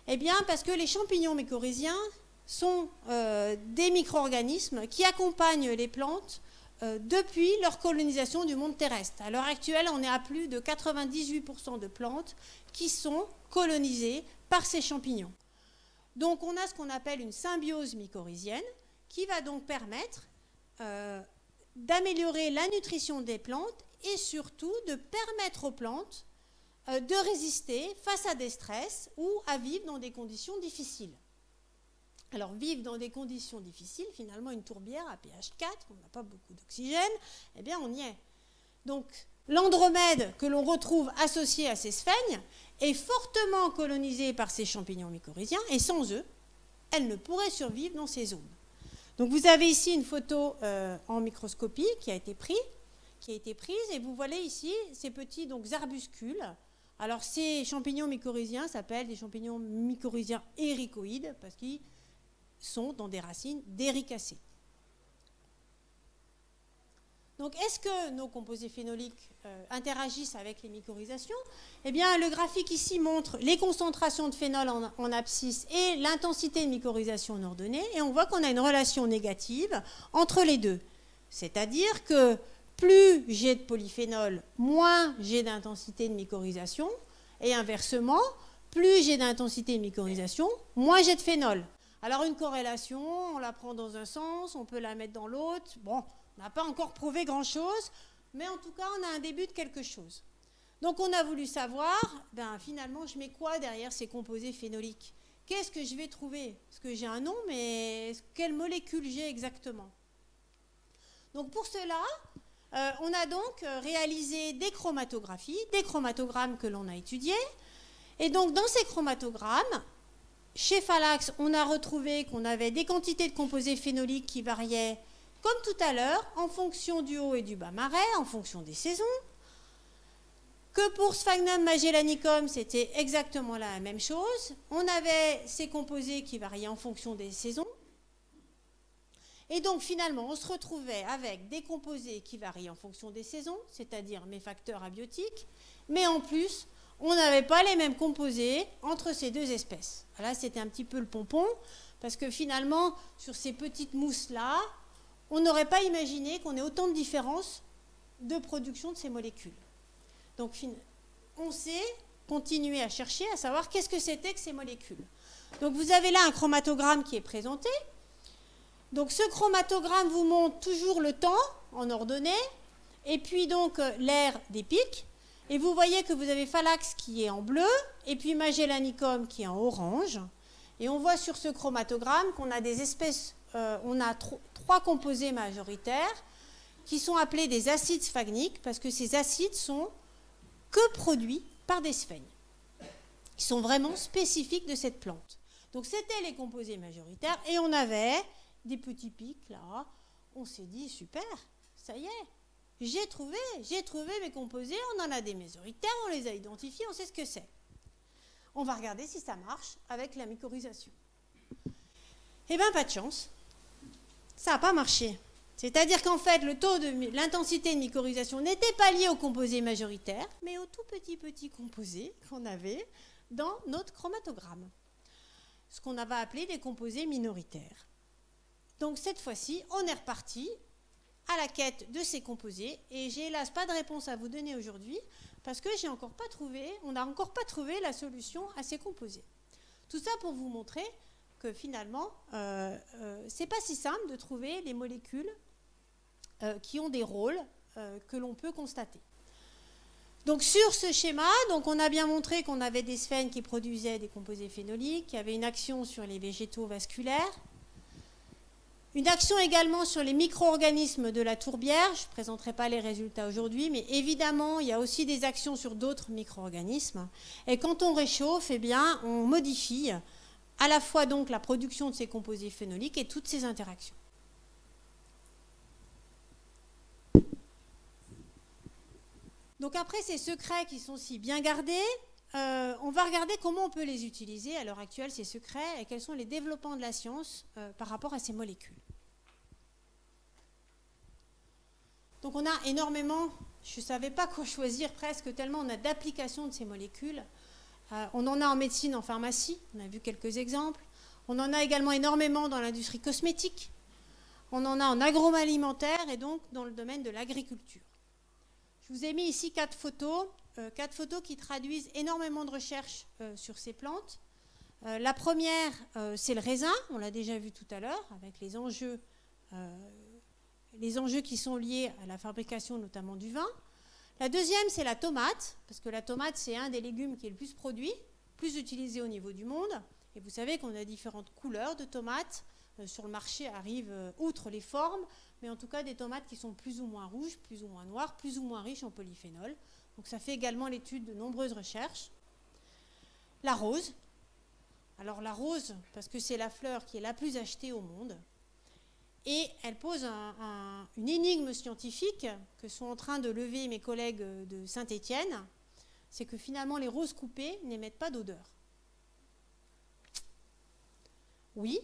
Eh bien parce que les champignons mycorhiziens sont des micro-organismes qui accompagnent les plantes depuis leur colonisation du monde terrestre. À l'heure actuelle, on est à plus de 98% de plantes qui sont colonisées par ces champignons. Donc on a ce qu'on appelle une symbiose mycorhizienne qui va donc permettre d'améliorer la nutrition des plantes et surtout de permettre aux plantes de résister face à des stress ou à vivre dans des conditions difficiles. Alors vivre dans des conditions difficiles, finalement une tourbière à pH 4, on n'a pas beaucoup d'oxygène, eh bien on y est. Donc l'Andromède que l'on retrouve associé à ces sphènes est fortement colonisée par ces champignons mycorhiziens et sans eux, elle ne pourrait survivre dans ces zones. Donc vous avez ici une photo en microscopie qui a été prise et vous voyez ici ces petits arbuscules. Alors ces champignons mycorhiziens s'appellent des champignons mycorhiziens éricoïdes parce qu'ils sont dans des racines d'éricacées. Donc est-ce que nos composés phénoliques interagissent avec les mycorhizations? Eh bien le graphique ici montre les concentrations de phénol en abscisse et l'intensité de mycorhization en ordonnée et on voit qu'on a une relation négative entre les deux. C'est-à-dire que plus j'ai de polyphénol, moins j'ai d'intensité de mycorhization et inversement, plus j'ai d'intensité de mycorhization, moins j'ai de phénol. Alors une corrélation, on la prend dans un sens, on peut la mettre dans l'autre. Bon, on n'a pas encore prouvé grand-chose, mais en tout cas, on a un début de quelque chose. Donc on a voulu savoir, finalement, je mets quoi derrière ces composés phénoliques? Qu'est-ce que je vais trouver? Parce que j'ai un nom, mais quelle molécule j'ai exactement? Donc pour cela, on a donc réalisé des chromatographies, des chromatogrammes que l'on a étudiés. Et donc dans ces chromatogrammes, chez Phalax, on a retrouvé qu'on avait des quantités de composés phénoliques qui variaient, comme tout à l'heure, en fonction du haut et du bas marais, en fonction des saisons. Que pour Sphagnum magellanicum, c'était exactement la même chose. On avait ces composés qui variaient en fonction des saisons. Et donc finalement, on se retrouvait avec des composés qui varient en fonction des saisons, c'est-à-dire mes facteurs abiotiques, mais en plus, on n'avait pas les mêmes composés entre ces deux espèces. Là, c'était un petit peu le pompon, parce que finalement, sur ces petites mousses-là, on n'aurait pas imaginé qu'on ait autant de différences de production de ces molécules. Donc, on s'est continué à chercher, à savoir qu'est-ce que c'était que ces molécules. Donc, vous avez là un chromatogramme qui est présenté. Donc, ce chromatogramme vous montre toujours le temps en ordonnée, et puis donc l'aire des pics. Et vous voyez que vous avez Phalax qui est en bleu, et puis Magellanicum qui est en orange. Et on voit sur ce chromatogramme qu'on a des espèces, on a trois composés majoritaires qui sont appelés des acides sphagniques, parce que ces acides sont que produits par des sphènes. Ils sont vraiment spécifiques de cette plante. Donc c'était les composés majoritaires, et on avait des petits pics là. On s'est dit, super, ça y est. J'ai trouvé mes composés, on en a des majoritaires, on les a identifiés, on sait ce que c'est. On va regarder si ça marche avec la mycorhization. Eh bien, pas de chance. Ça n'a pas marché. C'est-à-dire qu'en fait, l'intensité de mycorhization n'était pas liée aux composés majoritaires, mais aux tout petits composés qu'on avait dans notre chromatogramme. Ce qu'on avait appelé les composés minoritaires. Donc cette fois-ci, on est reparti à la quête de ces composés, et j'ai hélas pas de réponse à vous donner aujourd'hui parce que on n'a encore pas trouvé la solution à ces composés. Tout ça pour vous montrer que finalement, c'est pas si simple de trouver les molécules qui ont des rôles que l'on peut constater. Donc sur ce schéma, donc on a bien montré qu'on avait des sphènes qui produisaient des composés phénoliques, qui avaient une action sur les végétaux vasculaires, une action également sur les micro-organismes de la tourbière. Je ne présenterai pas les résultats aujourd'hui, mais évidemment, il y a aussi des actions sur d'autres micro-organismes. Et quand on réchauffe, eh bien, on modifie à la fois donc la production de ces composés phénoliques et toutes ces interactions. Donc après ces secrets qui sont si bien gardés, on va regarder comment on peut les utiliser à l'heure actuelle, ces secrets, et quels sont les développements de la science par rapport à ces molécules. Donc on a énormément, je ne savais pas quoi choisir presque, tellement on a d'applications de ces molécules. On en a en médecine, en pharmacie, on a vu quelques exemples. On en a également énormément dans l'industrie cosmétique. On en a en agroalimentaire et donc dans le domaine de l'agriculture. Je vous ai mis ici 4 photos qui traduisent énormément de recherches sur ces plantes. La première, c'est le raisin, on l'a déjà vu tout à l'heure, avec les enjeux qui sont liés à la fabrication notamment du vin. La deuxième, c'est la tomate, parce que la tomate, c'est un des légumes qui est le plus produit, plus utilisé au niveau du monde. Et vous savez qu'on a différentes couleurs de tomates. Sur le marché arrivent, outre les formes, mais en tout cas des tomates qui sont plus ou moins rouges, plus ou moins noires, plus ou moins riches en polyphénol. Donc ça fait également l'étude de nombreuses recherches. La rose. Alors la rose, parce que c'est la fleur qui est la plus achetée au monde. Et elle pose une énigme scientifique que sont en train de lever mes collègues de Saint-Étienne. C'est que finalement les roses coupées n'émettent pas d'odeur. Oui,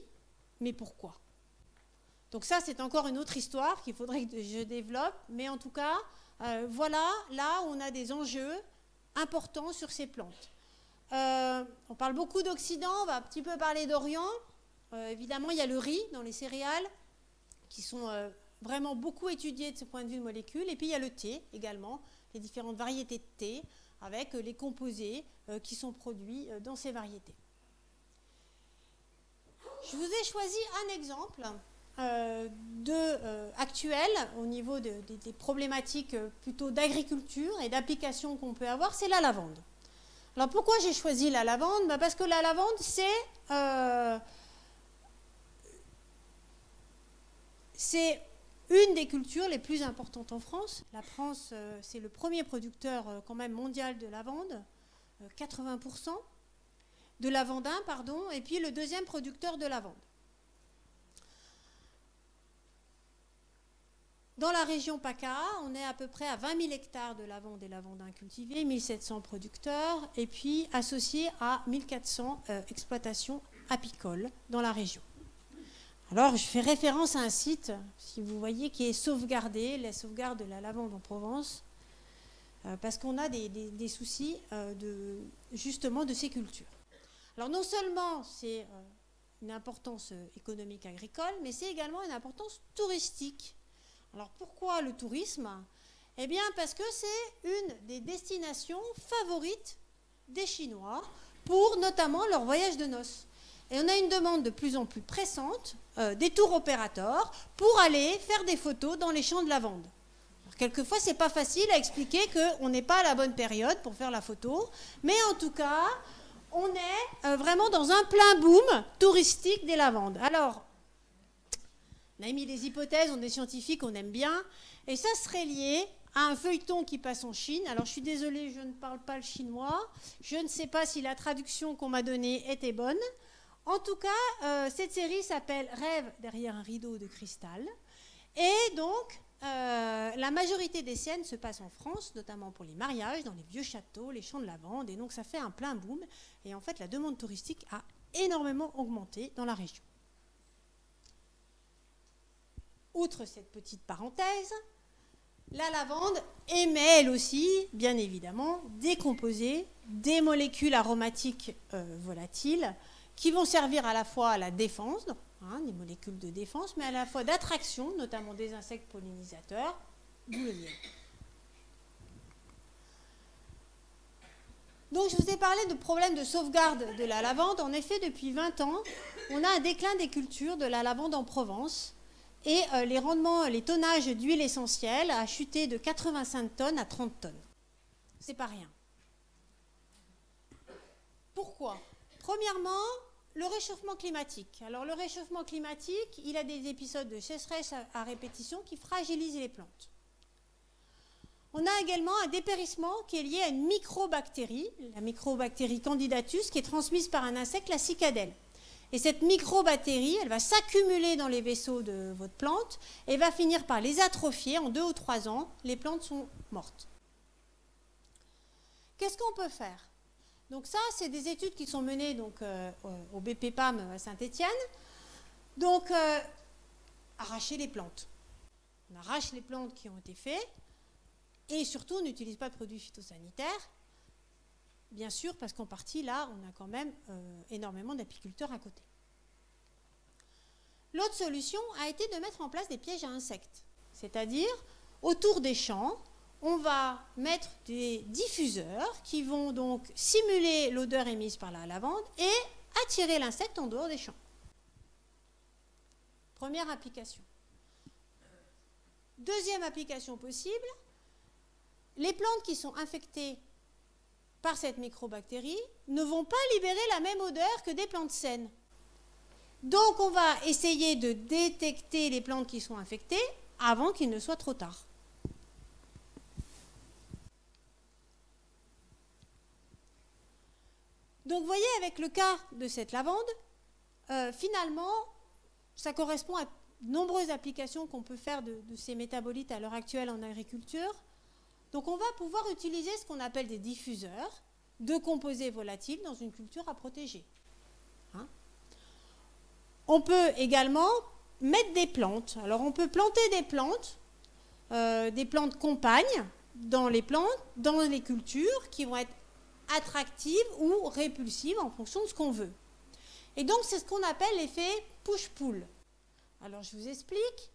mais pourquoi? Donc ça, c'est encore une autre histoire qu'il faudrait que je développe. Mais en tout cas, voilà, là, on a des enjeux importants sur ces plantes. On parle beaucoup d'Occident, on va un petit peu parler d'Orient. Évidemment, il y a le riz dans les céréales, qui sont vraiment beaucoup étudiées de ce point de vue de molécules. Et puis, il y a le thé également, les différentes variétés de thé, avec les composés qui sont produits dans ces variétés. Je vous ai choisi un exemple actuel au niveau des problématiques plutôt d'agriculture et d'application qu'on peut avoir, c'est la lavande. Alors pourquoi j'ai choisi la lavande? Parce que la lavande, c'est une des cultures les plus importantes en France. La France, c'est le premier producteur quand même mondial de lavande, 80%. De lavandin, pardon, et puis le deuxième producteur de lavande. Dans la région PACA, on est à peu près à 20 000 hectares de lavande et lavandin cultivés, 1700 producteurs, et puis associés à 1400 exploitations apicoles dans la région. Alors, je fais référence à un site, si vous voyez, qui est sauvegardé, la sauvegarde de la lavande en Provence, parce qu'on a des soucis justement de ces cultures. Alors non seulement c'est une importance économique agricole, mais c'est également une importance touristique. Alors pourquoi le tourisme? Eh bien parce que c'est une des destinations favorites des Chinois pour notamment leur voyage de noces. Et on a une demande de plus en plus pressante des tours opérateurs pour aller faire des photos dans les champs de lavande. Alors, quelquefois, c'est pas facile à expliquer qu'on n'est pas à la bonne période pour faire la photo, mais en tout cas, on est vraiment dans un plein boom touristique des lavandes. Alors, on a mis des hypothèses, on est scientifiques, on aime bien, et ça serait lié à un feuilleton qui passe en Chine. Alors, je suis désolée, je ne parle pas le chinois, je ne sais pas si la traduction qu'on m'a donnée était bonne. En tout cas, cette série s'appelle « Rêve derrière un rideau de cristal », et donc, la majorité des scènes se passent en France, notamment pour les mariages, dans les vieux châteaux, les champs de lavande, et donc ça fait un plein boom. Et en fait, la demande touristique a énormément augmenté dans la région. Outre cette petite parenthèse, la lavande émet elle aussi, bien évidemment, des composés, des molécules aromatiques volatiles, qui vont servir à la fois à la défense, des molécules de défense, mais à la fois d'attraction, notamment des insectes pollinisateurs, d'où le miel. Donc, je vous ai parlé de problèmes de sauvegarde de la lavande. En effet, depuis 20 ans, on a un déclin des cultures de la lavande en Provence et les rendements, les tonnages d'huile essentielle a chuté de 85 tonnes à 30 tonnes. c'est pas rien. Pourquoi? Premièrement, le réchauffement climatique. Alors le réchauffement climatique, il a des épisodes de sécheresse à répétition qui fragilisent les plantes. On a également un dépérissement qui est lié à une microbactérie, la microbactérie Candidatus, qui est transmise par un insecte, la cicadelle. Et cette microbactérie, elle va s'accumuler dans les vaisseaux de votre plante et va finir par les atrophier. En 2 ou 3 ans, les plantes sont mortes. Qu'est-ce qu'on peut faire? Donc ça, c'est des études qui sont menées donc, au BPPAM à Saint-Étienne. Donc, arracher les plantes. On arrache les plantes qui ont été faites. Et surtout, on n'utilise pas de produits phytosanitaires. Bien sûr, parce qu'en partie, là, on a quand même énormément d'apiculteurs à côté. L'autre solution a été de mettre en place des pièges à insectes. C'est-à-dire, autour des champs, on va mettre des diffuseurs qui vont donc simuler l'odeur émise par la lavande et attirer l'insecte en dehors des champs. Première application. Deuxième application possible, les plantes qui sont infectées par cette microbactérie ne vont pas libérer la même odeur que des plantes saines. Donc on va essayer de détecter les plantes qui sont infectées avant qu'il ne soit trop tard. Donc vous voyez, avec le cas de cette lavande, finalement, ça correspond à de nombreuses applications qu'on peut faire de ces métabolites à l'heure actuelle en agriculture. Donc on va pouvoir utiliser ce qu'on appelle des diffuseurs de composés volatiles dans une culture à protéger. Hein? On peut également mettre des plantes. Alors on peut planter des plantes compagnes dans les plantes, dans les cultures qui vont être attractives ou répulsives en fonction de ce qu'on veut. Et donc c'est ce qu'on appelle l'effet push-pull. Alors je vous explique.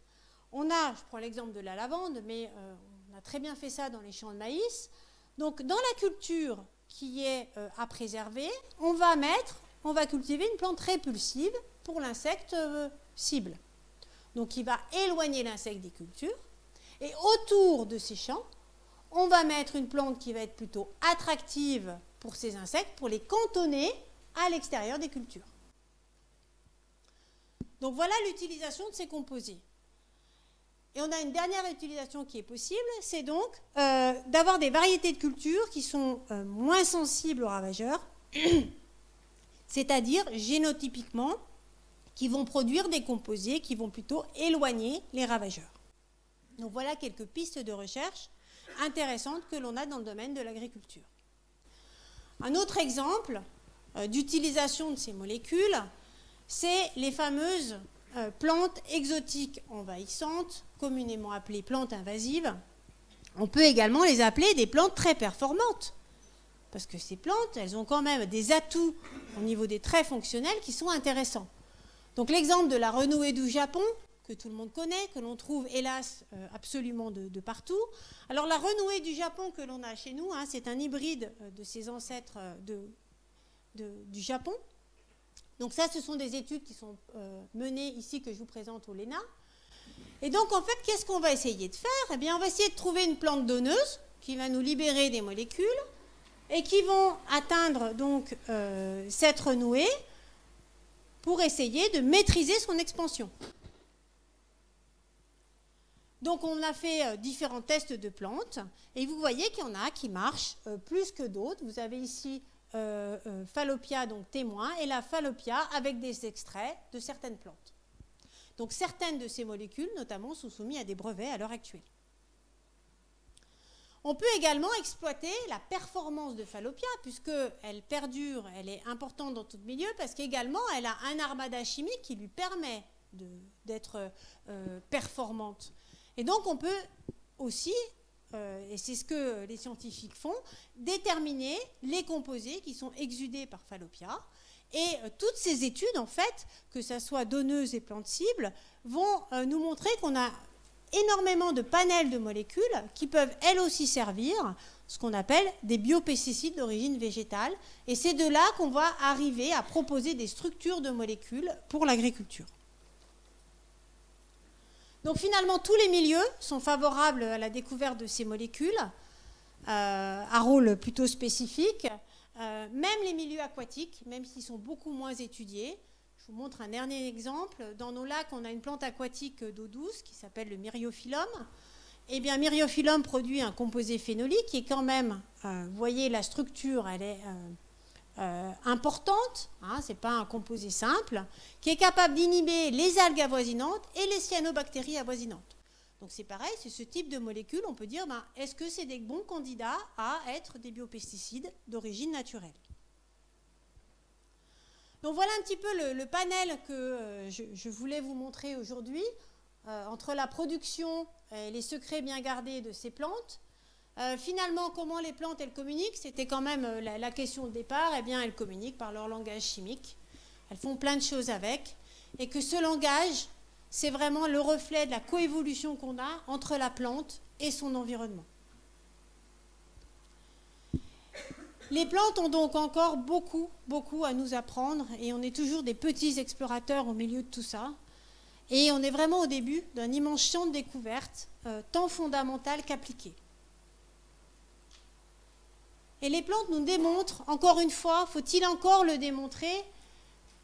Je prends l'exemple de la lavande, mais on a très bien fait ça dans les champs de maïs. Donc dans la culture qui est à préserver, on va cultiver une plante répulsive pour l'insecte cible. Donc il va éloigner l'insecte des cultures. Et autour de ces champs, on va mettre une plante qui va être plutôt attractive pour ces insectes, pour les cantonner à l'extérieur des cultures. Donc voilà l'utilisation de ces composés. Et on a une dernière utilisation qui est possible, c'est donc d'avoir des variétés de cultures qui sont moins sensibles aux ravageurs, c'est-à-dire génotypiquement, qui vont produire des composés qui vont plutôt éloigner les ravageurs. Donc voilà quelques pistes de recherche intéressantes que l'on a dans le domaine de l'agriculture. Un autre exemple d'utilisation de ces molécules, c'est les fameuses plantes exotiques envahissantes, communément appelées plantes invasives. On peut également les appeler des plantes très performantes, parce que ces plantes, elles ont quand même des atouts au niveau des traits fonctionnels qui sont intéressants. Donc l'exemple de la renouée du Japon, que tout le monde connaît, que l'on trouve hélas absolument de partout. Alors la renouée du Japon que l'on a chez nous, hein, c'est un hybride de ses ancêtres du Japon. Donc ça, ce sont des études qui sont menées ici, que je vous présente au LENA. Et donc en fait, qu'est-ce qu'on va essayer de faire? Eh bien, on va essayer de trouver une plante donneuse qui va nous libérer des molécules et qui vont atteindre donc cette renouée pour essayer de maîtriser son expansion. Donc on a fait différents tests de plantes et vous voyez qu'il y en a qui marchent plus que d'autres. Vous avez ici Fallopia, donc témoin, et la Fallopia avec des extraits de certaines plantes. Donc certaines de ces molécules, notamment, sont soumises à des brevets à l'heure actuelle. On peut également exploiter la performance de Fallopia, puisqu'elle perdure, elle est importante dans tout le milieu, parce qu'également, elle a un armada chimique qui lui permet d'être performante. Et donc, on peut aussi, et c'est ce que les scientifiques font, déterminer les composés qui sont exudés par Fallopia. Et toutes ces études, en fait, que ce soit donneuses et plantes cibles, vont nous montrer qu'on a énormément de panels de molécules qui peuvent elles aussi servir ce qu'on appelle des biopesticides d'origine végétale. Et c'est de là qu'on va arriver à proposer des structures de molécules pour l'agriculture. Donc finalement, tous les milieux sont favorables à la découverte de ces molécules. à rôle plutôt spécifique. Même les milieux aquatiques, même s'ils sont beaucoup moins étudiés. Je vous montre un dernier exemple. Dans nos lacs, on a une plante aquatique d'eau douce qui s'appelle le myriophyllum. Eh bien, myriophyllum produit un composé phénolique qui est quand même, vous voyez, la structure, elle est importante, hein, ce n'est pas un composé simple, qui est capable d'inhiber les algues avoisinantes et les cyanobactéries avoisinantes. Donc c'est pareil, c'est ce type de molécules, on peut dire, ben, est-ce que c'est des bons candidats à être des biopesticides d'origine naturelle? Donc voilà un petit peu le panel que je voulais vous montrer aujourd'hui, entre la production et les secrets bien gardés de ces plantes. Finalement, comment les plantes, elles communiquent? C'était quand même la question de départ. Eh bien, elles communiquent par leur langage chimique. Elles font plein de choses avec. Et que ce langage, c'est vraiment le reflet de la coévolution qu'on a entre la plante et son environnement. Les plantes ont donc encore beaucoup, beaucoup à nous apprendre. Et on est toujours des petits explorateurs au milieu de tout ça. Et on est vraiment au début d'un immense champ de découverte, tant fondamental qu'appliqué. Et les plantes nous démontrent, encore une fois, faut-il encore le démontrer,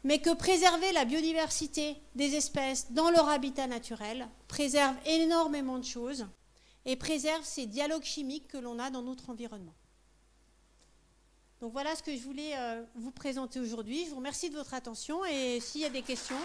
mais que préserver la biodiversité des espèces dans leur habitat naturel préserve énormément de choses et préserve ces dialogues chimiques que l'on a dans notre environnement. Donc voilà ce que je voulais vous présenter aujourd'hui. Je vous remercie de votre attention et s'il y a des questions...